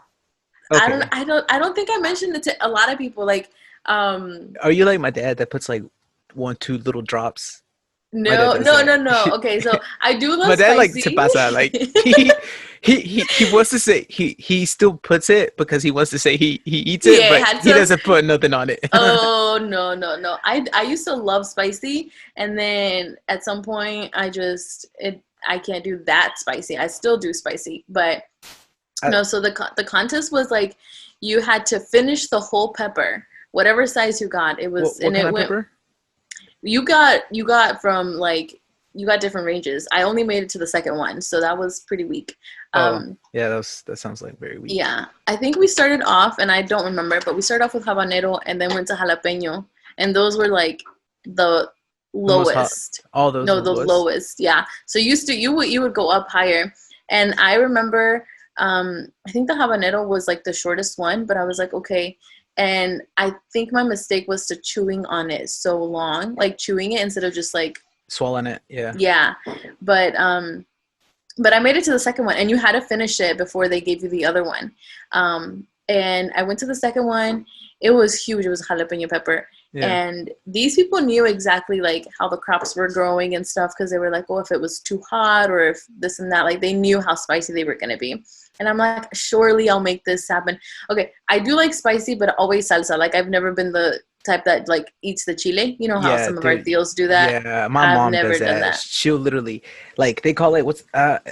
I don't. okay. I don't. I don't think I mentioned it to a lot of people. Like, Are you like my dad that puts like one, two little drops? My dad no, does no, that. no, no. Okay, so I do My love dad like se spicy. pasa. Like he wants to say he still puts it because he wants to say he eats it, Yeah, it but had he some. doesn't put nothing on it. Oh no, no, no. I used to love spicy, and then at some point I can't do that spicy. I still do spicy, but I, no. So the contest was like you had to finish the whole pepper, whatever size you got. It was, what and kind it of went. pepper? You got from like you got different ranges. I only made it to the second one, so that was pretty weak. Oh Um, yeah, that sounds like very weak. yeah, I think we started off, and I don't remember, but we started off with habanero and then went to jalapeno, and those were like the The most hot. lowest. All those No, are the the lowest. lowest. Yeah. So you would go up higher, and I remember I think the habanero was like the shortest one, but I was like, okay. And I think my mistake was to chewing on it so long, like chewing it instead of just like, Swallowing it. Yeah. yeah. But I made it to the second one, and you had to finish it before they gave you the other one. And I went to the second one. It was huge. It was jalapeno pepper, Yeah. and these people knew exactly like how the crops were growing and stuff, because they were like, oh, if it was too hot or if this and that, like they knew how spicy they were gonna be. And I'm like, surely I'll make this happen. Okay, I do like spicy, but always salsa. Like I've never been the type that like eats the chile. You know how Yeah, some of our dude. tios do that. Yeah, my I've mom never does done that. that. She'll literally like they call it what's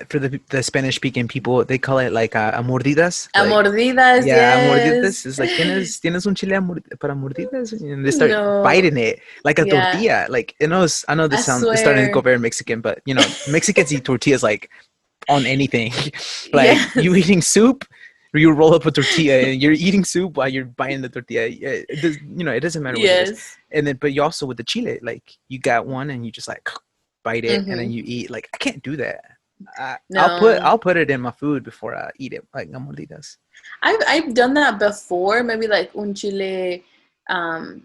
for the Spanish speaking people, they call it like a mordidas. A Like mordidas, yeah, a yes. mordidas is like tienes un chile para mordidas, and they start No, biting it like a yeah, tortilla. Like I know I it's starting to go swear. very Mexican, but Mexicans eat tortillas like on anything. Like you Yes, eating soup, or you roll up a tortilla and you're eating soup while you're biting the tortilla. Yeah, it doesn't matter what it is. yes. And then, but you also with the chile, like you got one and you just like bite it and then Hmm. you eat. Like I can't do that. No. I'll put it in my food before I eat it, like gamolitas. I've done that before, maybe like un chile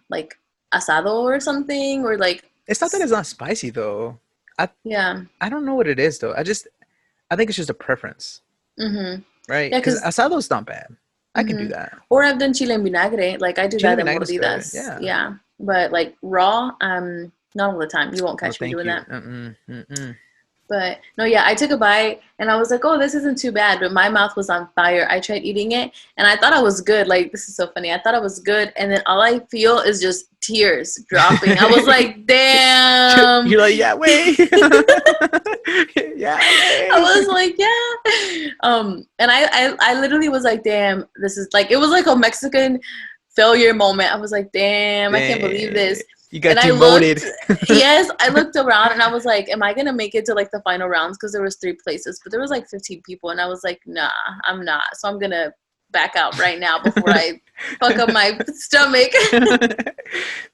like asado or something or like It's not that it's not spicy though. I yeah. I don't know what it is though. I think it's just a preference, Mhm. right? Yeah, Because 'cause asado's not bad. I can do mhm. that. Or I've done chile en vinagre. Like I do Chile that in vinagre is good. mordidas. Yeah. Yeah. But like raw, not all the time. You won't No, catch me thank doing you. that. Mm-mm, mm-mm. But no, yeah, I took a bite and I was like, oh, this isn't too bad. But my mouth was on fire. I tried eating it and I thought I was good. Like, this is so funny. I thought I was good. And then all I feel is just tears dropping. I was like, damn. You're like, yeah, wait. Yeah, I wait. was like, yeah. And I literally was like, damn, this is like, it was like a Mexican failure moment. I was like, damn, I can't believe Dang. this. You And got I looked, demoted. yes, I looked around and I was like, am I gonna make it to like the final rounds? Because there was three places, but there was like 15 people, and I was like, nah, I'm not. So I'm gonna back out right now before I fuck up my stomach.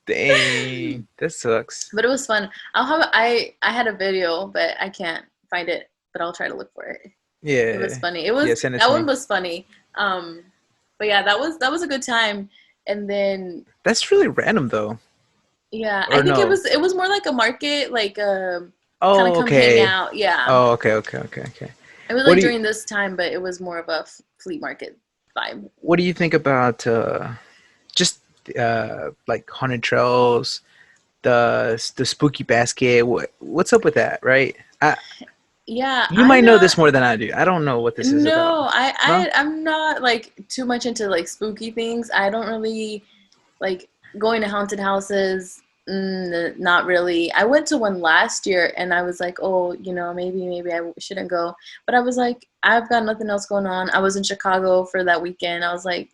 Dang, that sucks. But it was fun. I had a video, but I can't find it. But I'll try to look for it. It was Yeah. funny. It Yeah, was send it that to one me. was funny. Um, but yeah, that was a good time. And then That's really random though. yeah, I Or think it no? was it was more like a market, like kind of Oh, come hang okay. out. Yeah, Oh, okay, okay, okay, okay. it was What like do you during this time, but it was more of a flea market vibe. what do you think about just like haunted trails, the spooky basket? What's up with that, right? Yeah, You might I'm know this not. more than I do. I don't know what this is about. No, No? I'm not like too much into like spooky things. I don't really like going to haunted houses. Not really. I went to one last year and I was like, oh, maybe I shouldn't go. But I was like, I've got nothing else going on. I was in Chicago for that weekend. I was like,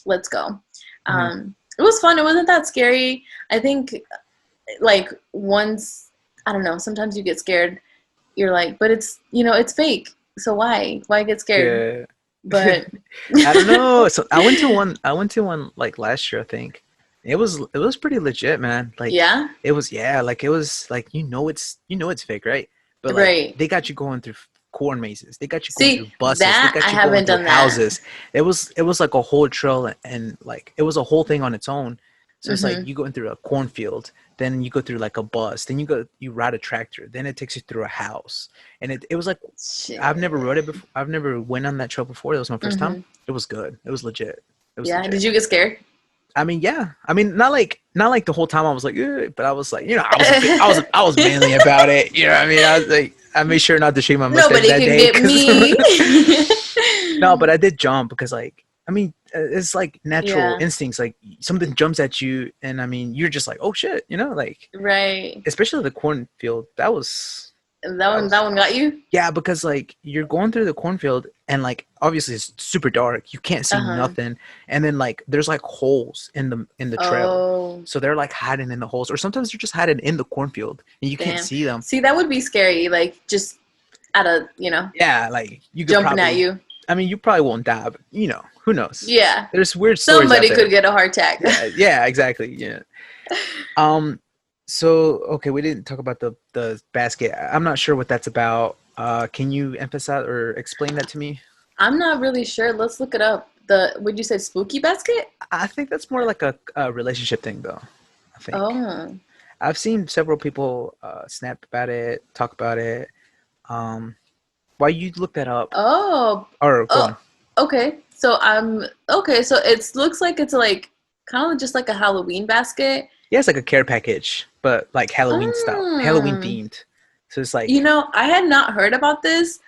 let's go. Hmm. It was fun. It wasn't that scary. I think like once, I don't know, sometimes you get scared. You're like, but it's fake. So why get scared? Yeah. But I don't know. So I went to one like last year, I think. It was pretty legit, man. Like yeah, it was like you know it's fake, right? But like right. they got you going through corn mazes. They got you going through See, buses. They that I got you going haven't through done that. houses. It was like a whole trail and like it was a whole thing on its own. So it's like Hmm. you going through a cornfield, then you go through like a bus, then you ride a tractor, then it takes you through a house. And it was like I've never rode Shit. it before. I've never went on that trail before. That was my first time. Hmm. It was good. It was legit. It was Yeah. legit. Did you get scared? I mean, yeah. I mean, not like the whole time I was like, "Ugh," but I was like, I was a bit, I was manly about it. You know what I mean? I was like, I made sure not to shave my mustache Nobody that can day get because me. no, but I did jump because like I mean, it's like natural Yeah. instincts. Like something jumps at you, and I mean, you're just like, oh shit, like Right. especially the cornfield. That That one. was That one got you. yeah, because like you're going through the cornfield and like obviously it's super dark. You can't Uh see huh. nothing. And then like there's like holes in the trail. Oh, So they're like hiding in the holes or sometimes they're just hiding in the cornfield and you can't damn. see them. See, that would be scary. Like just at a, Yeah, like you could jumping at probably you. I mean you probably won't die, but who knows? Yeah. There's weird stories out Somebody could there. get a heart attack. Yeah, yeah, exactly. Yeah. Um so okay, we didn't talk about the basket. I'm not sure what that's about. Can you emphasize or explain that to me? I'm not really sure. Let's look it up. Would you say spooky basket? I think that's more like a relationship thing, though. I think Oh. I've seen several people snap about it, talk about it. Um, why you look that up? Oh. Or go Oh. on. Okay. So I'm okay. So it looks like it's like kind of just like a Halloween basket. Yeah, it's like a care package, but like Halloween style, Halloween Mm. themed. So it's like, I had not heard about this,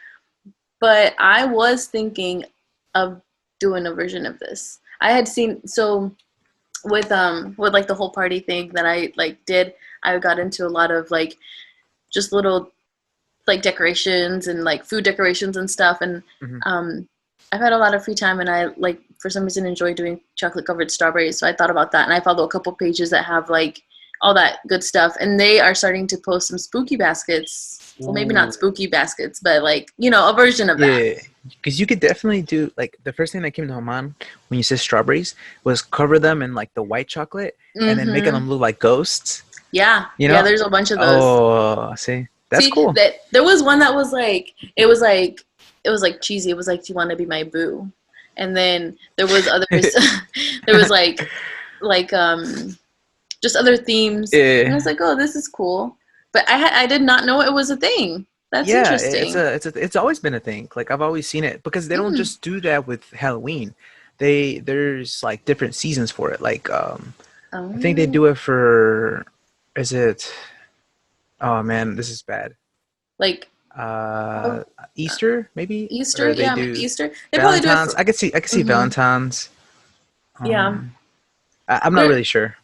but I was thinking of doing a version of this. I had seen so with like the whole party thing that I like did, I got into a lot of like just little like decorations and like food decorations and stuff and mhm. um I've had a lot of free time and I like for some reason enjoy doing chocolate covered strawberries. So I thought about that and I follow a couple pages that have like all that good stuff and they are starting to post some spooky baskets. Well, maybe not Ooh, spooky baskets, but like, a version of that. yeah, because you could definitely do like the first thing that came to my mind when you said strawberries was cover them in like the white chocolate and then making Mhm. them look like ghosts. Yeah. You Yeah, know? there's a bunch of those. Oh, see. That's See cool. that there was one that was like it was like cheesy. It was like, "Do you want to be my boo?" And then there was others. There was like just other themes, and I was Yeah, like, "Oh, this is cool." But I did not know it was a thing. That's yeah. It's interesting. a it's a it's always been a thing. Like I've always seen it because they don't Mm. just do that with Halloween. There's like different seasons for it. Like I think they Oh, do it for is it oh man, this is bad. like Uh oh, Easter maybe Easter? or they Yeah, maybe do Easter. They probably do it Valentine's. for. I could see Hmm. Valentine's. Yeah. Um I'm not There. really sure.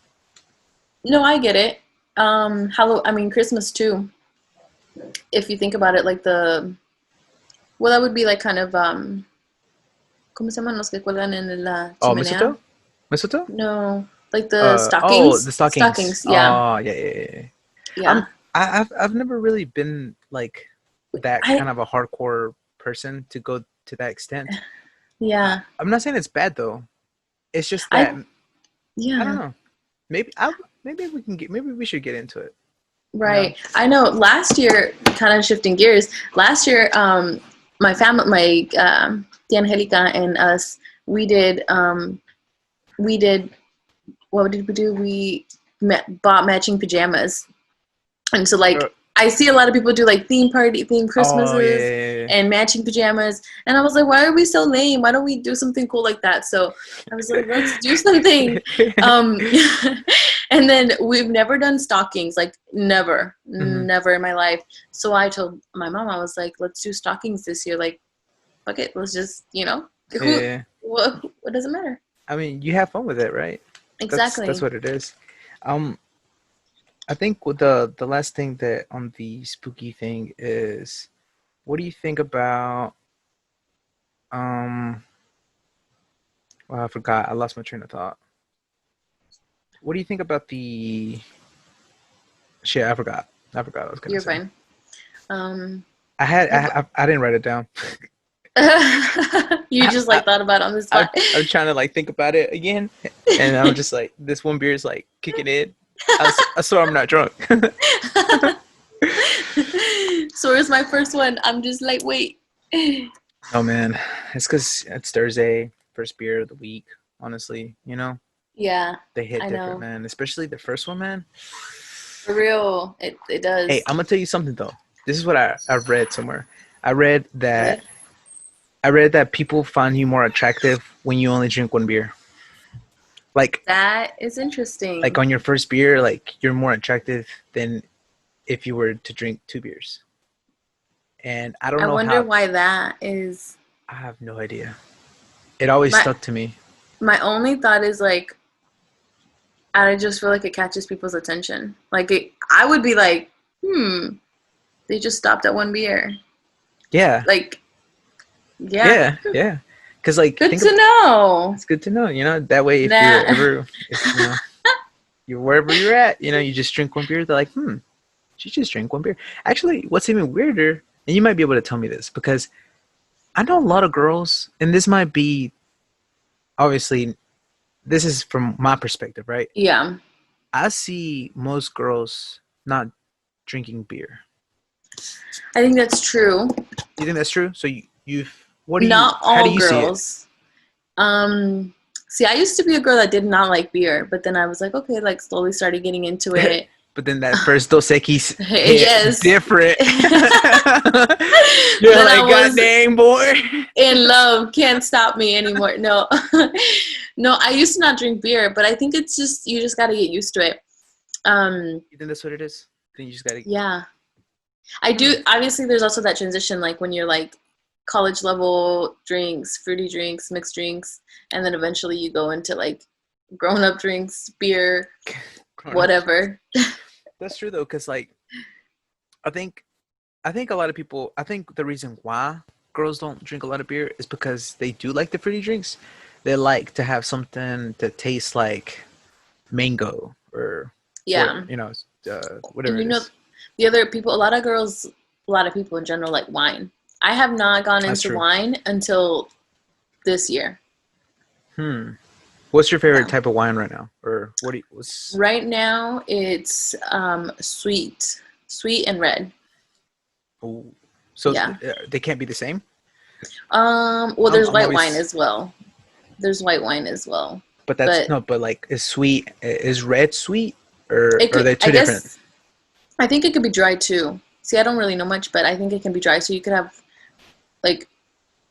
No, I get it. I mean Christmas too. If you think about it, like well, that would be like kind of ¿cómo se llaman los que cuelgan en la Oh, chimenea? mistletoe? Mistletoe? No, like the Oh, the stockings. stockings. Stockings. Yeah, Oh, yeah, yeah, yeah. Yeah. yeah. I've never really been like that I kind of a hardcore person to go to that extent. yeah. I'm not saying it's bad though. It's just that I I don't yeah. know. Maybe we can get maybe we should get into it. You know? Right. I know. Last year, kind of shifting gears. Last year, my family, my Tia Angelica and us, we did we did what did we do? We bought matching pajamas. And so Uh, like I see a lot of people do like theme oh yeah, Christmases yeah, yeah, and matching pajamas. And I was like, why are we so lame? Why don't we do something cool like that? So I was like, let's do something. yeah. Um and then we've never done stockings, like never, Hmm. never in my life. So I told my mom, I was like, let's do stockings this year. Like, fuck it, let's just, who Yeah. what does it matter? I mean, you have fun with it, right? That's Exactly. what it is. Um, I think with the last thing that on the spooky thing is, what do you think about um? Well, I forgot. I lost my train of thought. What do you think about the shit? I forgot. I forgot what I was gonna You're say. fine. Um I didn't write it down. you just I, like thought about it on the I spot. I'm trying to like think about it again, and I'm just like this one beer is like kicking in. I swear I'm not drunk. So where's my first one? I'm just like, wait. Oh man, it's because it's Thursday, first beer of the week. Honestly, Yeah, they hit I different, know. man. Especially the first one, man. For real. It Hey, does. I'm gonna tell you something though. This is what I've read somewhere. I read that What? I read that people find you more attractive when you only drink one beer. Like That is like interesting. on your first beer, like you're more attractive than if you were to drink two beers. And I don't I know wonder how. why that is. I have no idea. It always My stuck to me. my only thought is like I just feel like it catches people's attention. I would be like, they just stopped at one beer. Yeah, Like, yeah, yeah, yeah. Because like good think to about know. it's good to know. That way if you're Nah. ever if you're wherever you're at, you just drink one beer. They're like, she just drank one beer. Actually, what's even weirder, and you might be able to tell me this because I know a lot of girls, and this might be obviously this is from my perspective, right? Yeah, I see most girls not drinking beer. I think that's true. You think that's true? So you've Not how do all you see it? girls. See, I used to be a girl that did not like beer, but then I was like, okay, like slowly started getting into it. But then that first Dos Equis hit Yes. different. You're Then I like, God was dang, boy. in love, can't stop me anymore. No. No, I used to not drink beer, but I think it's just you just got to get used to it. Um, You think that's what it is? Then you just gotta. yeah. I Hmm. do obviously there's also that transition like when you're like college level drinks, fruity drinks, mixed drinks, and then eventually you go into like grown up drinks, beer, Grown up drinks. whatever. That's true though, because like I think I think a lot of people. I think the reason why girls don't drink a lot of beer is because they do like the fruity drinks. They like to have something that tastes like mango or what Yeah. whatever And it is. the other people, a lot of people in general like wine. I have not gone That's into true. wine until this year. Hmm. What's your favorite Yeah. type of wine right now, or what what's Right now it's sweet and red. Ooh. So Yeah. they can't be the same. Well, there's I'm white wine always, as well. There's white wine as well. but that's But no, but like is sweet is red sweet or it are could, they I two different? guess, I think it could be dry too. See, I don't really know much, but I think it can be dry. So you could have like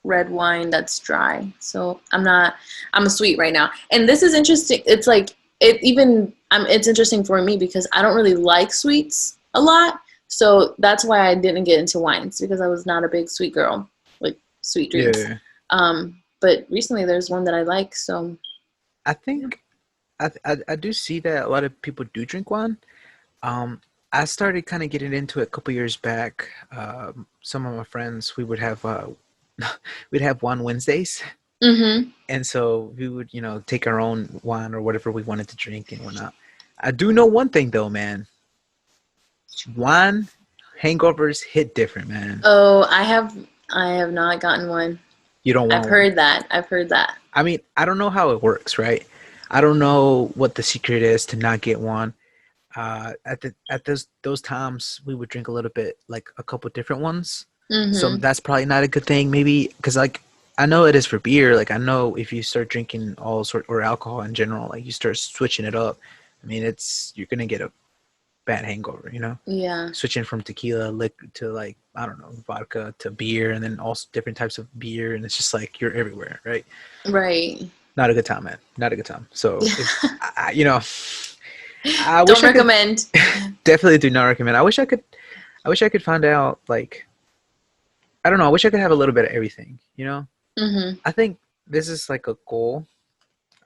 red wine that's dry. So I'm a sweet right now. And this is interesting. It's like it's interesting for me because I don't really like sweets a lot. So that's why I didn't get into wines because I was not a big sweet girl, like sweet drinks. Yeah. But recently there's one that I like. So I yeah. think I do see that a lot of people do drink wine. Um, I started kind of getting into it a couple years back. Some of my friends, we would have we'd have wine Wednesdays, Mm-hmm. and so we would, take our own wine or whatever we wanted to drink and whatnot. I do know one thing though, man. Wine hangovers hit different, man. Oh, I have not gotten one. You don't I've want one. heard that. I've heard that. I mean, I don't know how it works, right? I don't know what the secret is to not get one. At those times we would drink a little bit, like a couple different ones, so Mm-hmm. that's probably not a good thing, maybe, because like I know it is for beer. Like I know if you start drinking all sort or alcohol in general, like you start switching it up, I mean it's you're gonna get a bad hangover, Yeah. switching from tequila to, like, I don't know, vodka to beer, and then also different types of beer, and it's just like you're everywhere, right? Right. Not a good time, man, not a good time. So if I Don't wish I could. recommend. Definitely do not recommend. I wish I could find out, like, I don't know, I wish I could have a little bit of everything. Mm-hmm. I think this is like a goal.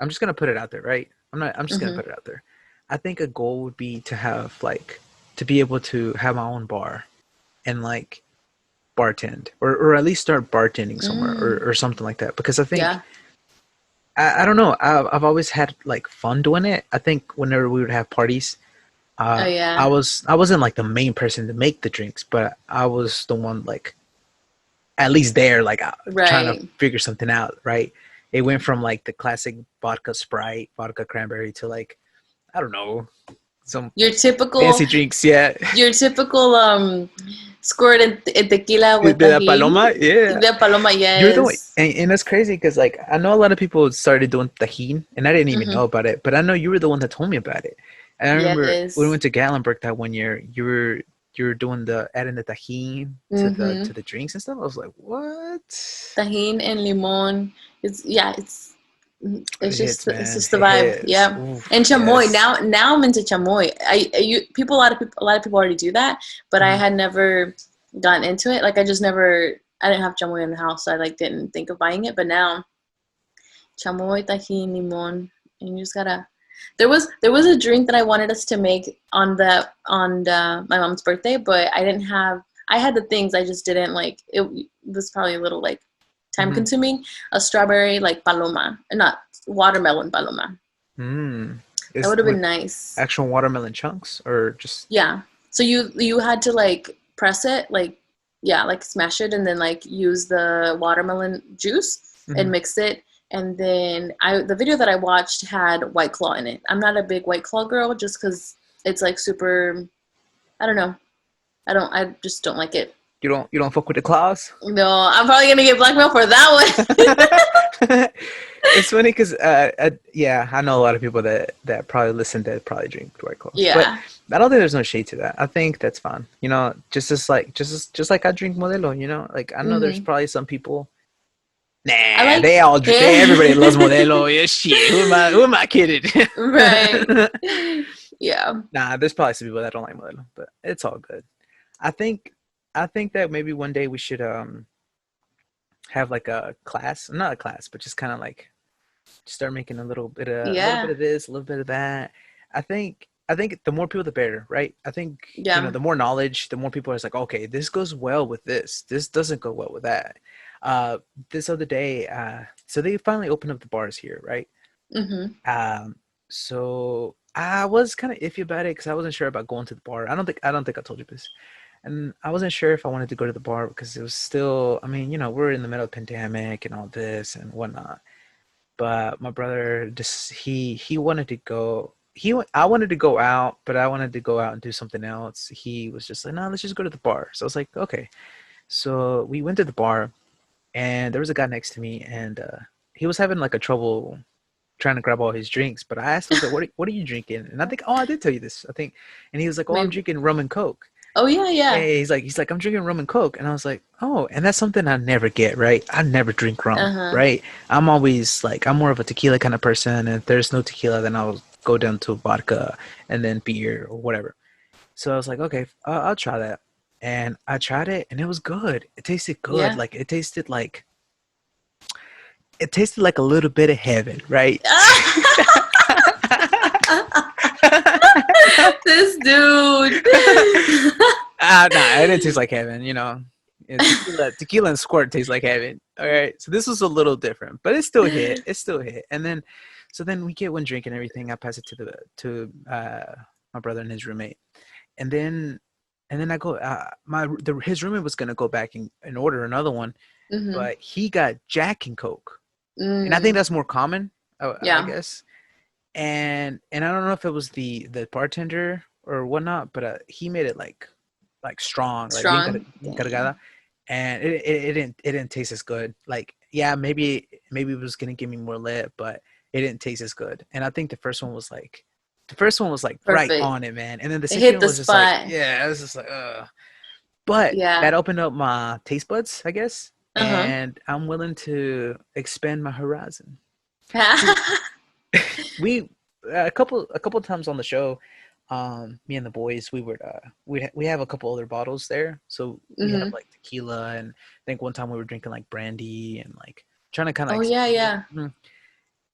I'm just gonna put it out there, right? I'm just gonna Mm-hmm. put it out there. I think a goal would be to have, like, to be able to have my own bar and, like, bartend, or at least start bartending somewhere, Mm. or something like that, because I think Yeah. I don't know, I've always had like fun doing it. I think whenever we would have parties, Oh I yeah. wasn't like the main person to make the drinks, but I was the one, like, at least there, like, trying to Right. figure something out, right? It went from like the classic vodka Sprite, vodka cranberry, to, like, I don't know, some Your typical fancy drinks. Yeah, your typical squirt in tequila with the tajin. paloma. Yeah, The paloma, you're the one, yes. and that's crazy because, like, I know a lot of people started doing tajin, and I didn't even know Mm-hmm. about it, but I know you were the one that told me about it. And I remember when we Yes. went to Gatlinburg that one year, you were doing the adding the tajin to the Mm-hmm. to the drinks and stuff. I was like, what? Tajin and limon. It's yeah, It it's hits, just it's man. just the It vibe. hits. Yeah. And Oof, chamoy. yes. Now I'm into chamoy. A lot of people already do that, but I Mhm. had never gotten into it. Like I didn't have chamoy in the house, so I like didn't think of buying it. But now chamoy, tajin, limon, and you just gotta. There was a drink that I wanted us to make on my mom's birthday, but I didn't have. I had the things, I just didn't like. It was probably a little like time Mhm. consuming. A strawberry like paloma, not watermelon paloma. Mm. That Is would have with been nice. actual watermelon chunks or just? Yeah. So you had to like press it, like yeah, like smash it and then like use the watermelon juice and Mhm. mix it. And then the video that I watched had White Claw in it. I'm not a big White Claw girl just because it's like super. I don't know. I just don't like it. You don't fuck with the claws? No, I'm probably gonna get blackmailed for that one. It's funny because yeah, I know a lot of people that probably listen that probably drink White Claws, but Yeah. I don't think there's no shade to that. I think that's fine. Just like I drink Modelo. Like, I know there's Hmm. probably some people. I Nah, like. everybody loves Modelo. Yeah, shit. Who am I kidding? Right. Yeah. Nah, there's probably some people that don't like Modelo, but it's all good. I think I think that maybe one day we should have like a class, not a class, but just kind of like start making a little bit Yeah. of this, a little bit of that. I think the more people the better, right? I think Yeah. the more knowledge, the more people are like, okay, this goes well with this. This doesn't go well with that. Uh, this other day, so they finally opened up the bars here, right? Hmm. Um, so I was kind of iffy about it because I wasn't sure about going to the bar. I don't think I told you this, and I wasn't sure if I wanted to go to the bar because it was still. I mean, we're in the middle of pandemic and all this and whatnot. But my brother just he wanted to go. I wanted to go out, but I wanted to go out and do something else. He was just like, no, let's just go to the bar. So I was like, okay. So we went to the bar, and there was a guy next to me, and he was having like a trouble trying to grab all his drinks. But I asked him, I was like, what are you drinking? And I think, oh, I did tell you this, I think. And he was like, oh, I'm Maybe. drinking rum and coke. Oh yeah, Yeah, yeah. he's like, I'm drinking rum and coke, and I was like, oh, and that's something I never get, right? I never drink rum, Uh-huh. right? I'm always like, I'm more of a tequila kind of person, and if there's no tequila, then I'll go down to vodka and then beer or whatever. So I was like, okay, I'll try that, and I tried it, and it was good. It tasted good, Yeah. like it tasted like a little bit of heaven, right? This dude. Nah, it didn't taste like heaven, you know. Yeah, tequila and squirt taste like heaven. All right, so this was a little different, but it still hit. It still hit. And then, so then we get one drink and everything. I pass it to my brother and his roommate, and then I go. His roommate was gonna go back and order another one, Hmm. but he got Jack and Coke, and I think Mm, that's more common, I yeah. guess. And I don't know if it was the bartender or whatnot, but he made it like strong, like bien Strong. cargada, Dang. and it didn't taste as good. Like yeah, maybe it was gonna give me more lit, but it didn't taste as good. And I think the first one was like right Perfect. on it, man. And then the It second hit one the was just like spot. yeah, it was just like But Yeah. that opened up my taste buds, I guess, Uh-huh. and I'm willing to expand my horizon. See, we a couple times on the show, me and the boys, we have a couple other bottles there, so we have Hmm. like tequila, and I think one time we were drinking like brandy and like trying to kind of Oh yeah, expand.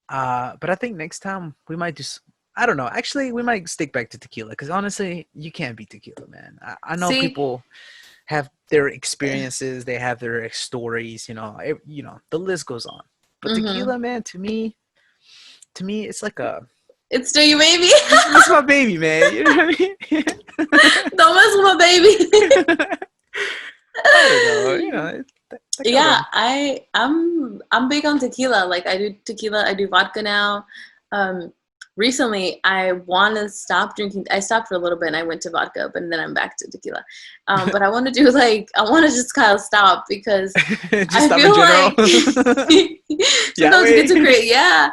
yeah. But I think next time we might just, I don't know, actually we might stick back to tequila because honestly you can't beat tequila, man. I know See, people have their experiences, they have their stories, the list goes on, but hmm, tequila, man, to me it's like a it's still your baby. it's my baby, man. You know what I mean? Don't mess with my baby. I don't know. That Yeah, cabrón. I'm big on tequila. Like I do tequila, I do vodka now. Um, Recently I want to stop drinking. I stopped for a little bit and I went to vodka, but then I'm back to tequila. But I want to do like I want to just kind of stop because Just I stop in feel general. like Yeah, sometimes it gets too wait. crazy. Yeah,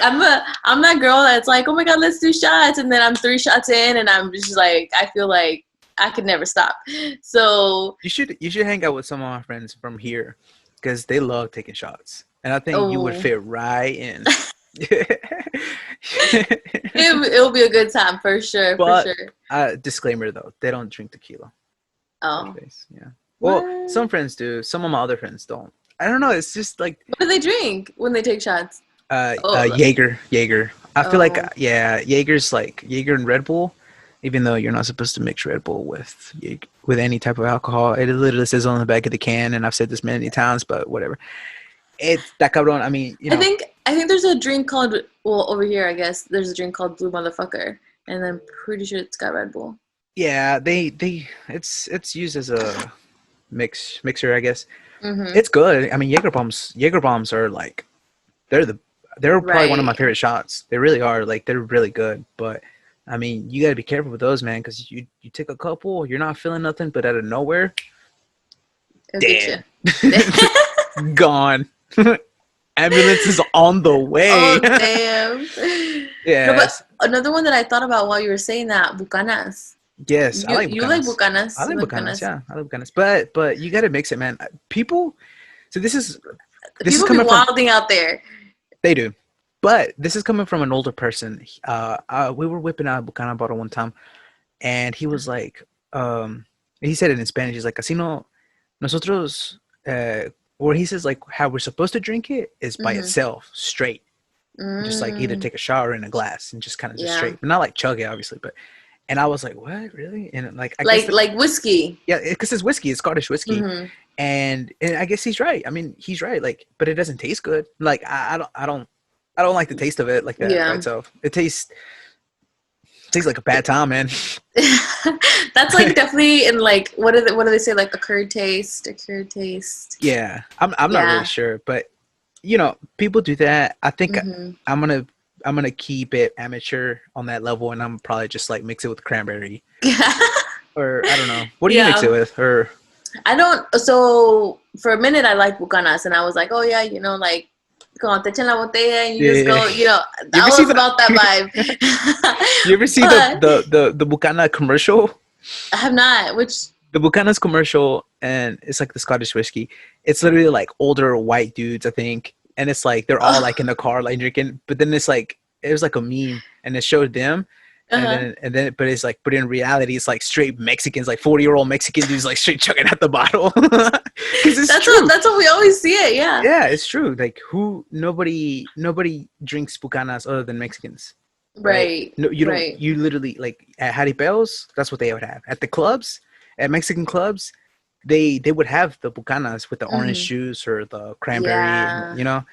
I'm that girl that's like, oh my god, let's do shots, and then I'm 3 shots in, and I'm just like, I feel like I could never stop. So, You should hang out with some of my friends from here because they love taking shots, and I think you would oh, fit right in. it'll be a good time for sure, for But sure. disclaimer though, they don't drink tequila. Touch Oh, base. Yeah. Well, what? some friends do. Some of my other friends don't. I don't know. It's just like What do they drink when they take shots? Oh, Jaeger. I feel like oh, yeah, Jaeger's like Jaeger and Red Bull, even though you're not supposed to mix Red Bull with any type of alcohol. It literally says on the back of the can, and I've said this many times, but whatever. It's that cabrón. I mean, I think there's a drink called, well, over here I guess there's a drink called Blue Motherfucker, and I'm pretty sure it's got Red Bull. yeah, it's used as a mixer, I guess. Mm-hmm. It's good. I mean, Jaeger bombs are like they're the they're probably one of my Right. favorite shots. They really are. Like they're really good. But I mean, you got to be careful with those, man, because you take a couple, you're not feeling nothing, but out of nowhere, It'll get you. damn, gone. Ambulance is on the way. Oh, damn. No, but Yes, another one that I thought about while you were saying that, Bucanas. yes, I You like you like Bucanas. I Bucanas? You like like Bucanas. Bucanas? Yeah, I like Bucanas. But you got to mix it, man. People. So this is People be coming from wilding out there. they do, but this is coming from an older person. We were whipping out a Bucana bottle one time, and he was like, he said it in Spanish. He's like, "Casino, nosotros," or he says like how we're supposed to drink it is by Mm-hmm. itself, straight, just like either Mm, take a shower in a glass and just kind of just yeah. straight, but not like chug it, obviously. But and I was like, "What, really?" And like, I guess Like whiskey. yeah, because it's whiskey, it's Scottish whiskey, Mm-hmm. and I guess he's right. I mean, he's right. Like, but it doesn't taste good. Like, I don't like the taste of it like that by Yeah. itself. Tastes like a bad time, man. That's like definitely in like what do they say, like a curd taste, a curd taste. Yeah, I'm not really Yeah. sure, but people do that. I think Mm-hmm. I'm gonna I'm gonna keep it amateur on that level, and I'm probably just like mix it with cranberry, or I don't know. What do you mix it Yeah. with? Or I don't. So for a minute, I liked Bucanas, and I was like, oh yeah, you know, like cuando te echan la botella and you just yeah. go, you know, You I ever see was the about that vibe. You ever see But the Bucana commercial? I have not. Which The Bucana's commercial, and it's like the Scottish whiskey. It's literally like older white dudes, I think, and it's like they're all like in the car like drinking. But then it's like it was like a meme, and it showed them, uh-huh. but it's like, but in reality, it's like straight Mexicans, like 40-year-old Mexican dudes, like straight chugging out the bottle, because it's true. That's what we always see it. Yeah. Yeah, it's true. Like nobody drinks Bucanas other than Mexicans, right? Right. No, you don't. Right. You literally like at Jaripeos, that's what they would have. At the clubs, at Mexican clubs, they would have the Bucanas with the orange Hmm. juice or the cranberry, Yeah. you know.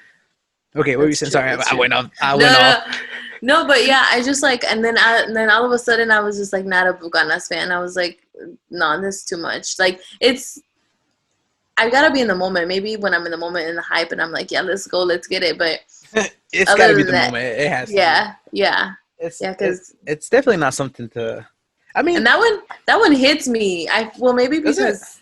Okay, what were you That's saying? true. Sorry, That's I true. went off. I No, went off. no, no. But yeah, I just like, and then all of a sudden, I was just like not a Bucanas fan. I was like, no, this is too much. Like it's, I gotta be in the moment. Maybe when I'm in the moment in the hype, and I'm like, yeah, let's go, let's get it. But It's got to other be than the that, moment. It has to be. yeah, yeah, It's yeah. it, Because it's definitely not something to. I and mean, that one hits me. I well, maybe does it? because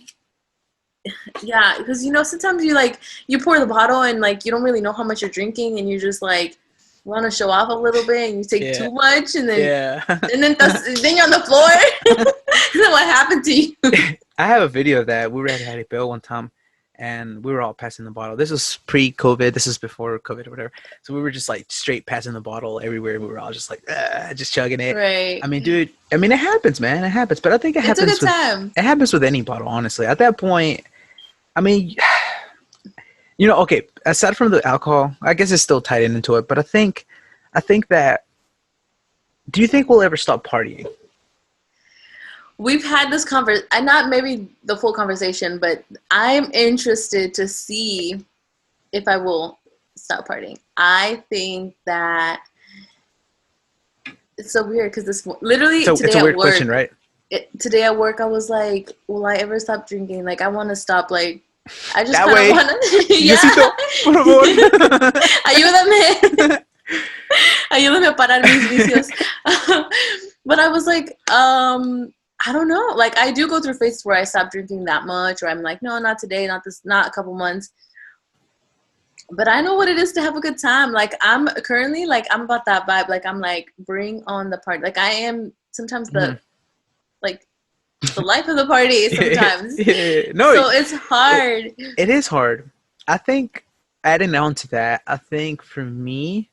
yeah, because you know sometimes you like you pour the bottle and like you don't really know how much you're drinking, and you just like want to show off a little bit, and you take Yeah, too much, yeah. and then you're on the floor. And then what happened to you? I have a video of that. We were at Hattie Bill one time, and we were all passing the bottle. This was pre-COVID. This is before COVID or whatever. So we were just like straight passing the bottle everywhere. We were all just like, just chugging it. I Right. mean, dude. I mean, it happens, man. It happens. But I think It's a good time. it happens with any bottle. Honestly, at that point, I mean, okay. Aside from the alcohol, I guess it's still tied into it. But I think that. Do you think we'll ever stop partying? We've had this not maybe the full conversation, but I'm interested to see if I will stop partying. I think that it's so weird because this literally So it's today a at weird question, work, right? today at work, I was like, will I ever stop drinking? Like, I want to stop. Like, I just That kind of way, want to, Diosito, por favor. yeah. Ayúdame. Ayúdame a parar mis vicios. But I was like, I don't know. Like I do go through phases where I stop drinking that much, or I'm like, no, not today, not this, not a couple months. But I know what it is to have a good time. Like I'm currently like I'm about that vibe. Like I'm like bring on the party. Like I am sometimes Mhm. like the life of the party sometimes. Yeah. No, So it's it, hard. it is hard. I think adding on to that, I think for me,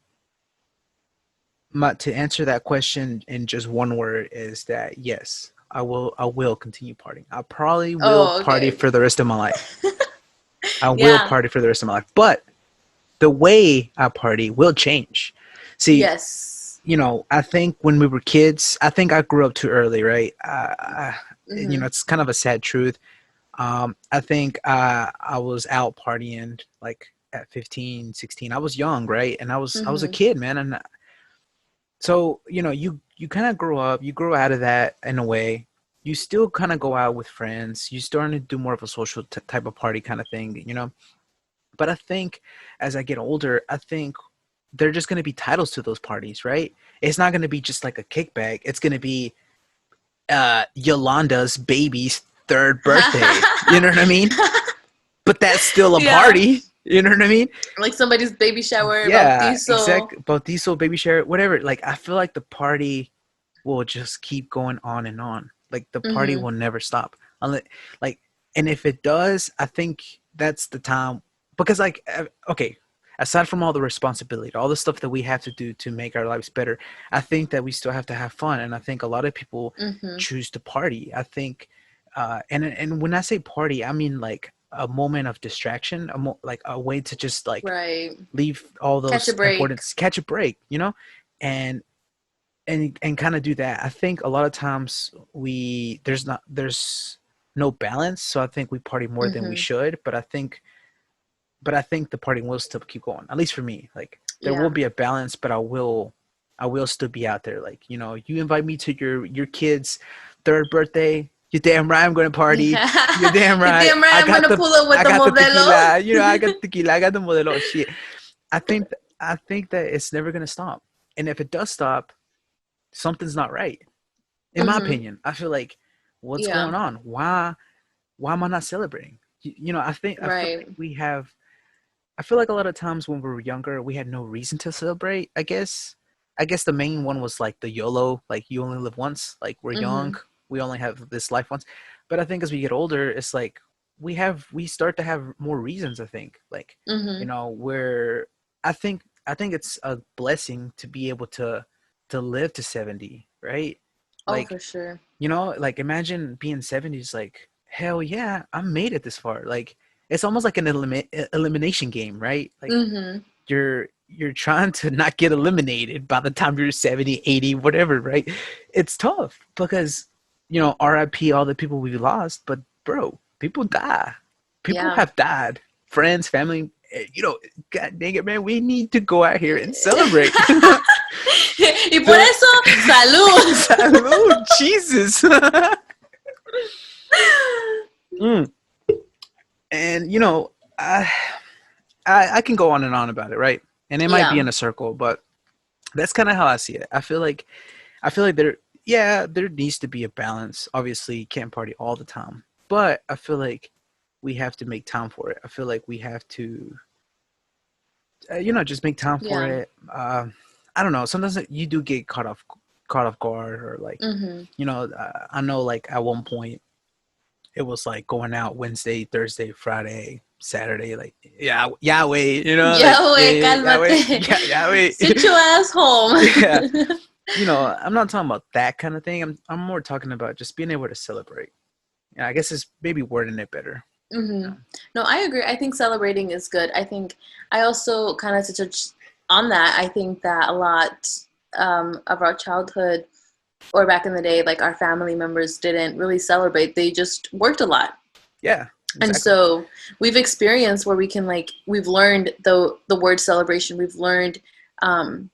to answer that question in just one word is that yes, I will continue partying. I probably will Oh, party okay. for the rest of my life. I will Yeah. party for the rest of my life. But the way I party will change. See, Yes. I think when we were kids, I think I grew up too early, right? Hmm. It's kind of a sad truth. I think I was out partying like at 15, 16. I was young, right? And I was a Hmm. kid, man. And so, you kind of grow up, you grow out of that in a way. You still kind of go out with friends. You starting to do more of a social type of party kind of thing. But I think as I get older, I think they're just going to be titles to those parties, right? It's not going to be just like a kickback. It's going to be Yolanda's baby's third birthday. You know what I mean? But that's still a Yeah. party. You know what I mean? Like somebody's baby shower, Yeah, bautizo. exact. Bautizo, baby shower, whatever. Like I feel like the party will just keep going on and on. Like the party Hmm. will never stop. Unless, like, and if it does, I think that's the time because, like, okay, aside from all the responsibility, all the stuff that we have to do to make our lives better, I think that we still have to have fun. And I think a lot of people Hmm. choose to party. I think, and when I say party, I mean like a moment of distraction, like a way to just like Right. leave all Catch a those break. importance, catch a break, and and kind of do that. I think a lot of times there's no balance, so I think we party more than we Hmm. should. But I think the party will still keep going. At least for me, like there will Yeah. be a balance, but I will still be out there. Like you invite me to your kid's third birthday. You damn right I'm going to party. You damn You right. damn right I'm gonna pull up with I the got the modelo. tequila. I got the tequila. I got the modelo. Shit. I think that it's never gonna stop. And if it does stop, something's not right. In my Mhm. opinion, I feel like, what's Yeah. going on? Why am I not celebrating? I feel like Right. we have. I feel like a lot of times when we were younger, we had no reason to celebrate. I guess the main one was like the YOLO, like you only live once. Like we're young, Mhm. we only have this life once. But I think as we get older, it's like we start to have more reasons. I think like Mhm. where I think it's a blessing to be able to live to 70, right? Oh, Like for sure. like imagine being 70 is like, hell yeah, I made it this far. Like it's almost like an elimination game, right? Like Mhm. you're trying to not get eliminated by the time you're 70, 80, whatever, right? It's tough because RIP all the people we lost, but bro, people die. People Yeah. have died. Friends, family, god dang it, man, we need to go out here and celebrate. Y por So, eso, salud. salud, Jesus. Mm. And I, I can go on and on about it, right? And it might be Yeah. in a circle, but that's kind of how I see it. I feel like there needs to be a balance. Obviously, you can't party all the time, but I feel like we have to make time for it. I feel like we have to, just make time for Yeah. it. I don't know. Sometimes you do get caught off guard, or like, Mhm. I know like at one point it was like going out Wednesday, Thursday, Friday, Saturday, like yeah, Yahweh, like Ya, yeah, güey, yeah, Yahweh, cálmate. yeah, Yahweh, Sit your ass home. yeah. I'm not talking about that kind of thing. I'm more talking about just being able to celebrate. Yeah, I guess it's maybe wording it better. Hmm. Yeah. No, I agree. I think celebrating is good. I think I also kind of to touch on that. I think that a lot of our childhood or back in the day, like our family members didn't really celebrate. They just worked a lot. Yeah, And exactly. so we've experienced where we can like we've learned the word celebration. We've learned um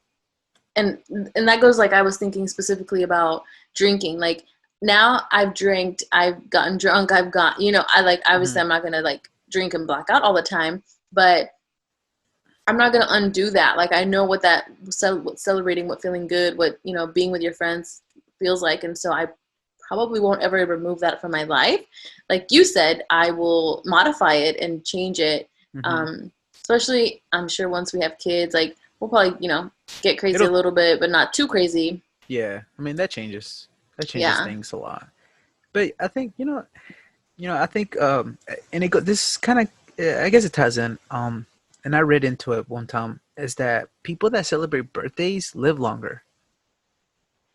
and and that goes like I was thinking specifically about drinking. Like now I've drank, I've gotten drunk, I've got I like obviously Hmm. I'm not gonna like drink and black out all the time, but I'm not gonna undo that. Like I know what that what celebrating, what feeling good, what being with your friends feels like, and so I probably won't ever remove that from my life. Like you said, I will modify it and change it. Hmm. Um, Especially, I'm sure once we have kids, like we'll probably get crazy a It'll little bit, but not too crazy. Yeah. I mean that changes Yeah. things a lot. But I think I think and this kind of I guess it ties in. And I read into it one time is that people that celebrate birthdays live longer.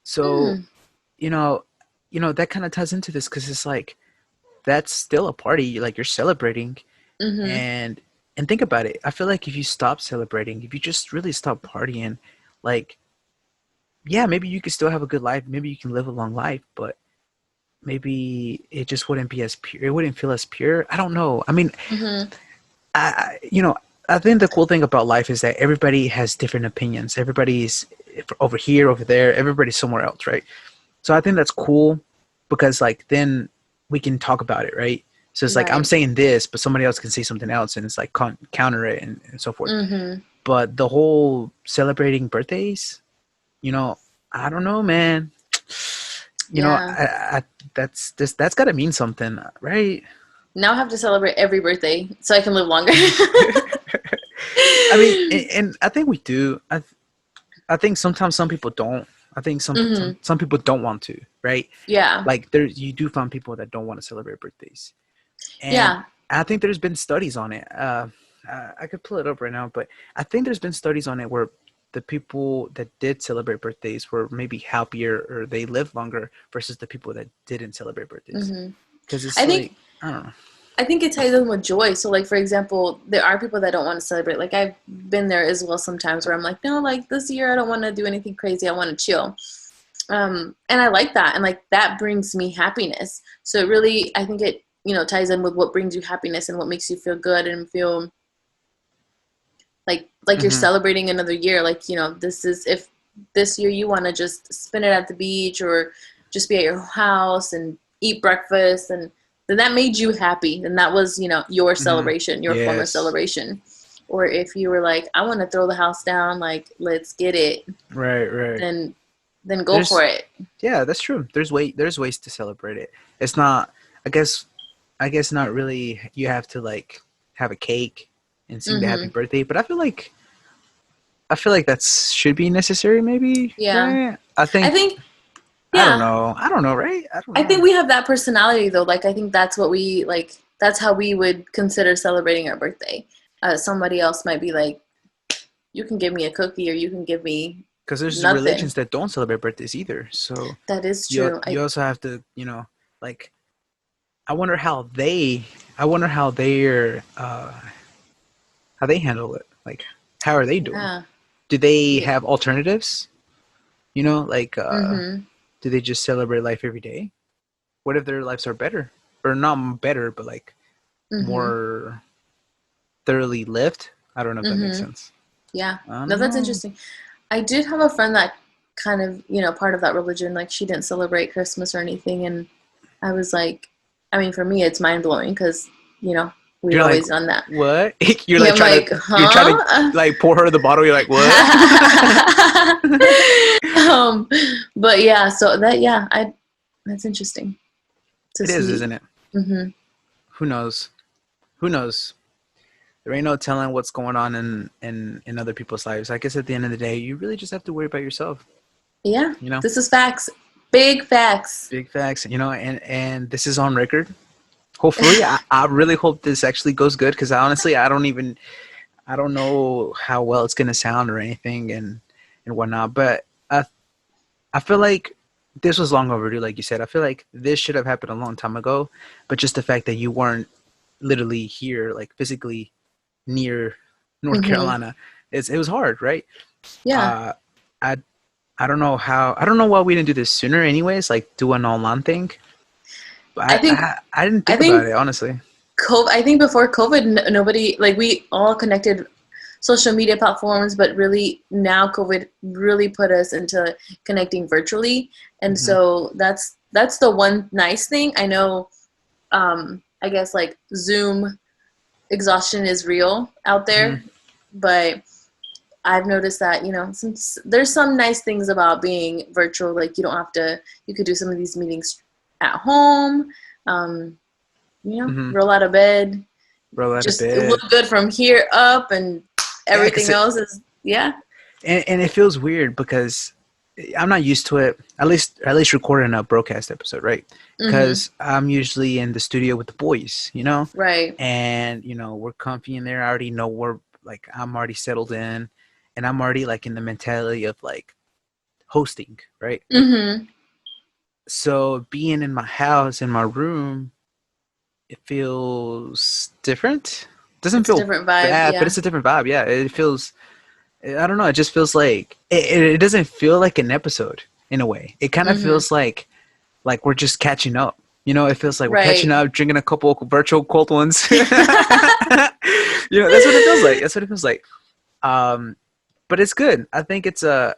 So Mm. you know, that kind of ties into this because it's like that's still a party. Like you're celebrating, Mhm. and think about it. I feel like if you stop celebrating, if you just really stop partying, like yeah, maybe you could still have a good life. Maybe you can live a long life, but maybe it just wouldn't be as pure. It wouldn't feel as pure. I don't know. I mean, Mhm. I think the cool thing about life is that everybody has different opinions. Everybody's over here, over there. Everybody's somewhere else, right? So I think that's cool because like then we can talk about it, right? So it's like I'm Right. saying this, but somebody else can say something else, and it's like counter it and so forth. Mhm. But the whole celebrating birthdays, you know, I don't know, man. Yeah. That's got to mean something, right? Now I have to celebrate every birthday so I can live longer. I mean, and I think we do. I think sometimes some people don't. I think Mhm. some people don't want to, right? Yeah. Like there, you do find people that don't want to celebrate birthdays, and Yeah. I think there's been studies on it. I could pull it up right now, but I think there's been studies on it where the people that did celebrate birthdays were maybe happier or they lived longer versus the people that didn't celebrate birthdays. Mhm. Because it's I think like I don't know. I think it ties in with joy. So, like for example, there are people that don't want to celebrate. Like I've been there as well sometimes where I'm like, no, like this year I don't want to do anything crazy. I want to chill. And I like that, and like that brings me happiness. So it really, I think it ties in with what brings you happiness and what makes you feel good and feel like you're Hmm. celebrating another year. Like this is if this year you want to just spend it at the beach or just be at your house and eat breakfast, and then that made you happy, and that was your Hmm. celebration, your form of Yes. celebration. or if you were like, I want to throw the house down, like let's get it, Right, right. then go for There's it. Yeah, that's true. There's ways to celebrate it. It's not I guess I guess not really you have to like have a cake and sing the happy Mhm. birthday, but I feel like that should be necessary maybe, Yeah. right? I think yeah. I don't know, right? I don't I know. think we have that personality though. Like I think that's what we like that's how we would consider celebrating our birthday. Somebody else might be like, you can give me a cookie or you can give me Because there's nothing. religions that don't celebrate birthdays either. So That is true. you also have to, like I wonder how they I wonder how they handle it. Like how are they doing? Yeah. Do they Yeah. have alternatives? You know, like Mhm. do they just celebrate life every day? What if their lives are better? Or not better, but like Mhm. more thoroughly lived? I don't know if that makes Mhm. sense. Yeah. I No, don't that's know. interesting. I did have a friend that kind of, part of that religion. Like she didn't celebrate Christmas or anything, and I was like, I mean, for me, it's mind blowing because we've You're like, always done that. what? You're Yeah, like I'm trying to like, you're trying to huh? like pour her the bottle. You're like, what? um, but yeah, so that yeah, I that's interesting to It is, see. isn't it? Hmm. Who knows? Who knows? There ain't no telling what's going on in other people's lives. I guess at the end of the day, you really just have to worry about yourself. Yeah, You know, this is facts, big facts. big facts. You know, and this is on record. Hopefully, I really hope this actually goes good because honestly, I don't know how well it's gonna sound or anything and whatnot. But I feel like this was long overdue, like you said. I feel like this should have happened a long time ago, but just the fact that you weren't literally here, like physically near North Hmm. Carolina, it was hard, right? Yeah, Uh, I I don't know why we didn't do this sooner, anyways. Like do an online thing. I think I didn't I think about think it honestly. I think before COVID, nobody like we all connected social media platforms, but really now COVID really put us into connecting virtually, and Hmm. so that's the one nice thing. I know, I guess like Zoom exhaustion is real out Hmm. there, but I've noticed that there's some nice things about being virtual. Like you could do some of these meetings at home. Um, Hmm. roll out of bed, Roll out of just look bed. good from here up, and Yeah, cause everything else is yeah. and it feels weird because I'm not used to it. At least recording a broadcast episode, right? Mm-hmm. Because I'm usually in the studio with the boys, Right. and we're comfy in there. I already know we're like I'm already settled in, and I'm already like in the mentality of like hosting, right? Mm-hmm. So being in my house in my room, it feels different. Doesn't It's a feel different vibe. bad, but Yeah. it's a different vibe. Yeah, it feels I don't know. It just feels like it doesn't feel like an episode in a way. It kind of Mm-hmm. feels like we're just catching up. It feels like we're catching Right. up, drinking a couple virtual cold ones. That's what it feels like. That's what it feels like. Um, but it's good. I think it's a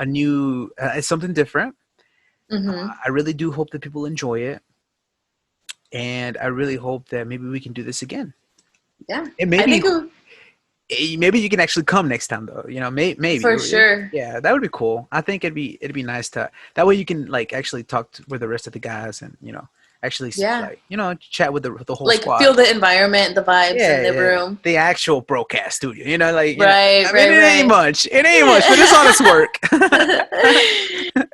new, it's something different. Mm-hmm. I really do hope that people enjoy it, and I really hope that maybe we can do this again. Yeah. And I think maybe you can actually come next time though. Maybe for sure. yeah, that would be cool. I think it'd be nice to that way you can like actually talk with the rest of the guys and actually Yeah. like chat with the whole Like feel squad. the environment, the vibes in Yeah, the yeah, room. the actual broadcast studio. Right. I mean Right. Right. it ain't much, but it's honest work.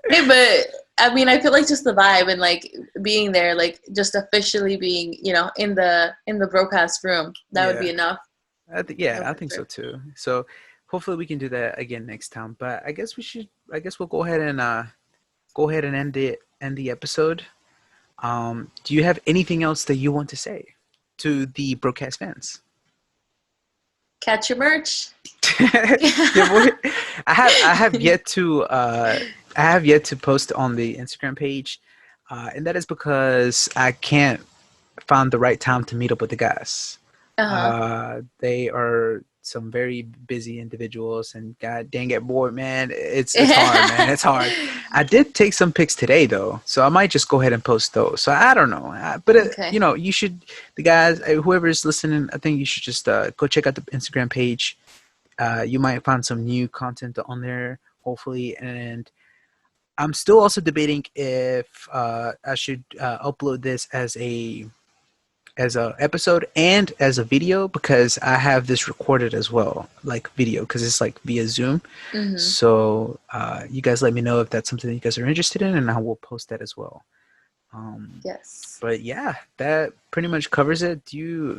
Hey, but I mean, I feel like just the vibe and like being there, like just officially being, in the broadcast room, that would be Yeah, enough. yeah, No, I for think so sure. too. So hopefully we can do that again next time. But I guess we should. I guess we'll go ahead and end the episode. Do you have anything else that you want to say to the broadcast fans? Catch your merch. Yeah, boy. I have yet to I have yet to post on the Instagram page, and that is because I can't find the right time to meet up with the guys. Uh huh. They are. some very busy individuals, and god dang it, bored, man. It's hard, man. It's hard. I did take some pics today though, so I might just go ahead and post those. So I don't know, but Okay. you know, you should, the guys, whoever's listening, I think you should just go check out the Instagram page. You might find some new content on there, hopefully. And I'm still also debating if I should upload this as a episode and as a video, because I have this recorded as well, like video, because it's like via Zoom. Hmm. So you guys let me know if that's something that you guys are interested in, and I will post that as well. Um, Yes. but yeah, that pretty much covers it.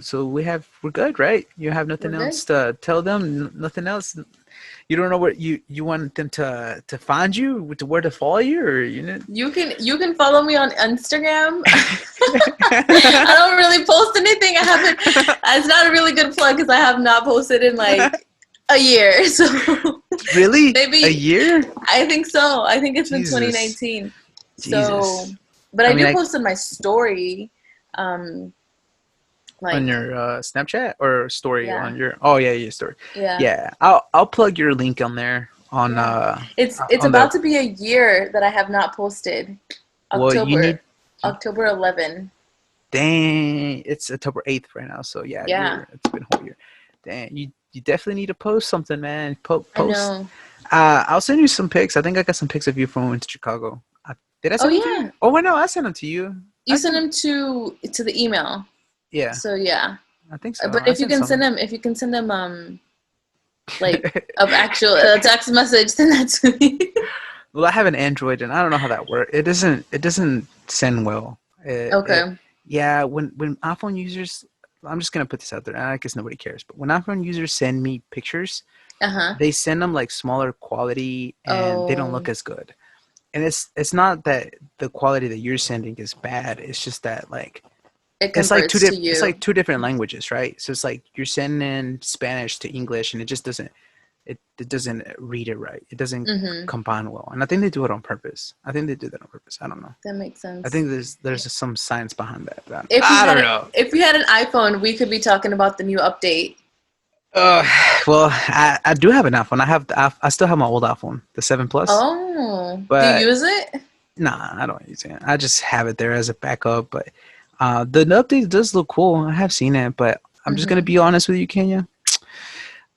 So we're good, right? You have We're nothing good. else to tell them, nothing else. You don't know what you want them to find you, to where to follow you, or you know. You can follow me on Instagram. I don't really post anything. I haven't. It's not a really good plug because I have not posted in like a year. So Really? A maybe year? I think so. I think it's been Jesus. 2019. So, Jesus. but I I mean, do I post in my story. Um, on like your Snapchat or story yeah, on your, oh yeah, your story. yeah, Yeah, I'll plug your link on there yeah. It's on the. about to be a year that I have not posted. Well, you need. October, October 11. Dang, it's October 8th right now. So yeah, Yeah, it's been a whole year. Dang, you definitely need to post something, man. I Post. know. I'll send you some pics. I think I got some pics of you from when we went to Chicago. Did I Oh send them to you? yeah, Oh wait, no, I sent them to you. you I sent sent. them to the email. Yeah, So yeah, I think so. but I sent some. if you can send them like of actual text message, send that to me. Well, I have an Android, and I don't know how that works. It doesn't send well. Okay. Yeah, when iPhone users, I'm just gonna put this out there. I guess nobody cares, but when iPhone users send me pictures, Uh-huh. they send them like smaller quality, and they don't look Oh, as good. And it's not that the quality that you're sending is bad. It's just that like it converts to it's you. like two different languages, right? So it's like you're sending Spanish to English, and it just doesn't it doesn't read it right. It doesn't Mm-hmm. combine well. And I think they do it on purpose. I think they do that on purpose. I don't know. That makes I sense. think there's some science behind that. If you I had don't a, know. if you had an iPhone, we could be talking about the new update. Uh, well, I do have an iPhone. I still have my old iPhone, the 7 Plus, Oh, do you but use it? nah, I don't use it. I just have it there as a backup. But the update does look cool. I have seen it, but I'm just gonna Mm-hmm. be honest with you, Kenya.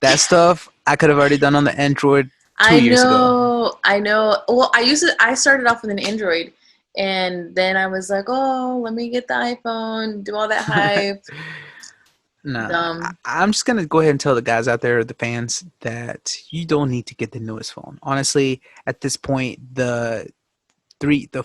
That stuff I could have already done on the Android two I years ago. know, I know. Well, I started off with an Android, and then I was like, oh, let me get the iPhone, do all that hype. Nah, Dumb. I'm just gonna go ahead and tell the guys out there, the fans, that you don't need to get the newest phone. Honestly, at this point, the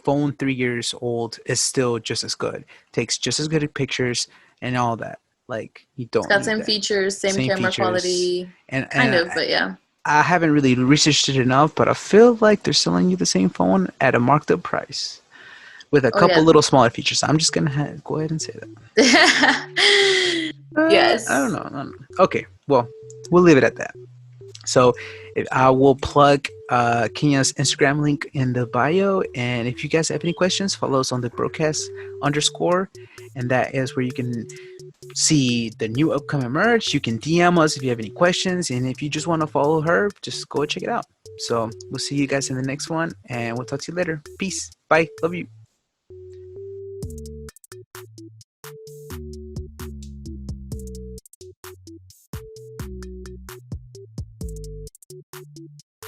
phone 3 years old is still just as good. Takes just as good pictures and all that. Like you It's don't got need same that. features, same Same camera features, quality, and kind of, but yeah. I haven't really researched it enough, but I feel like they're selling you the same phone at a marked up price with a Oh couple yeah. little smaller features. I'm just gonna go ahead and say that. I don't Yes. know. I don't know. Okay, well, we'll leave it at that. So I will plug Kenya's Instagram link in the bio. And if you guys have any questions, follow us on the broadcast underscore. And that is where you can see the new upcoming merch. You can DM us if you have any questions. And if you just want to follow her, just go check it out. So we'll see you guys in the next one. And we'll talk to you later. Peace. Bye. Love you.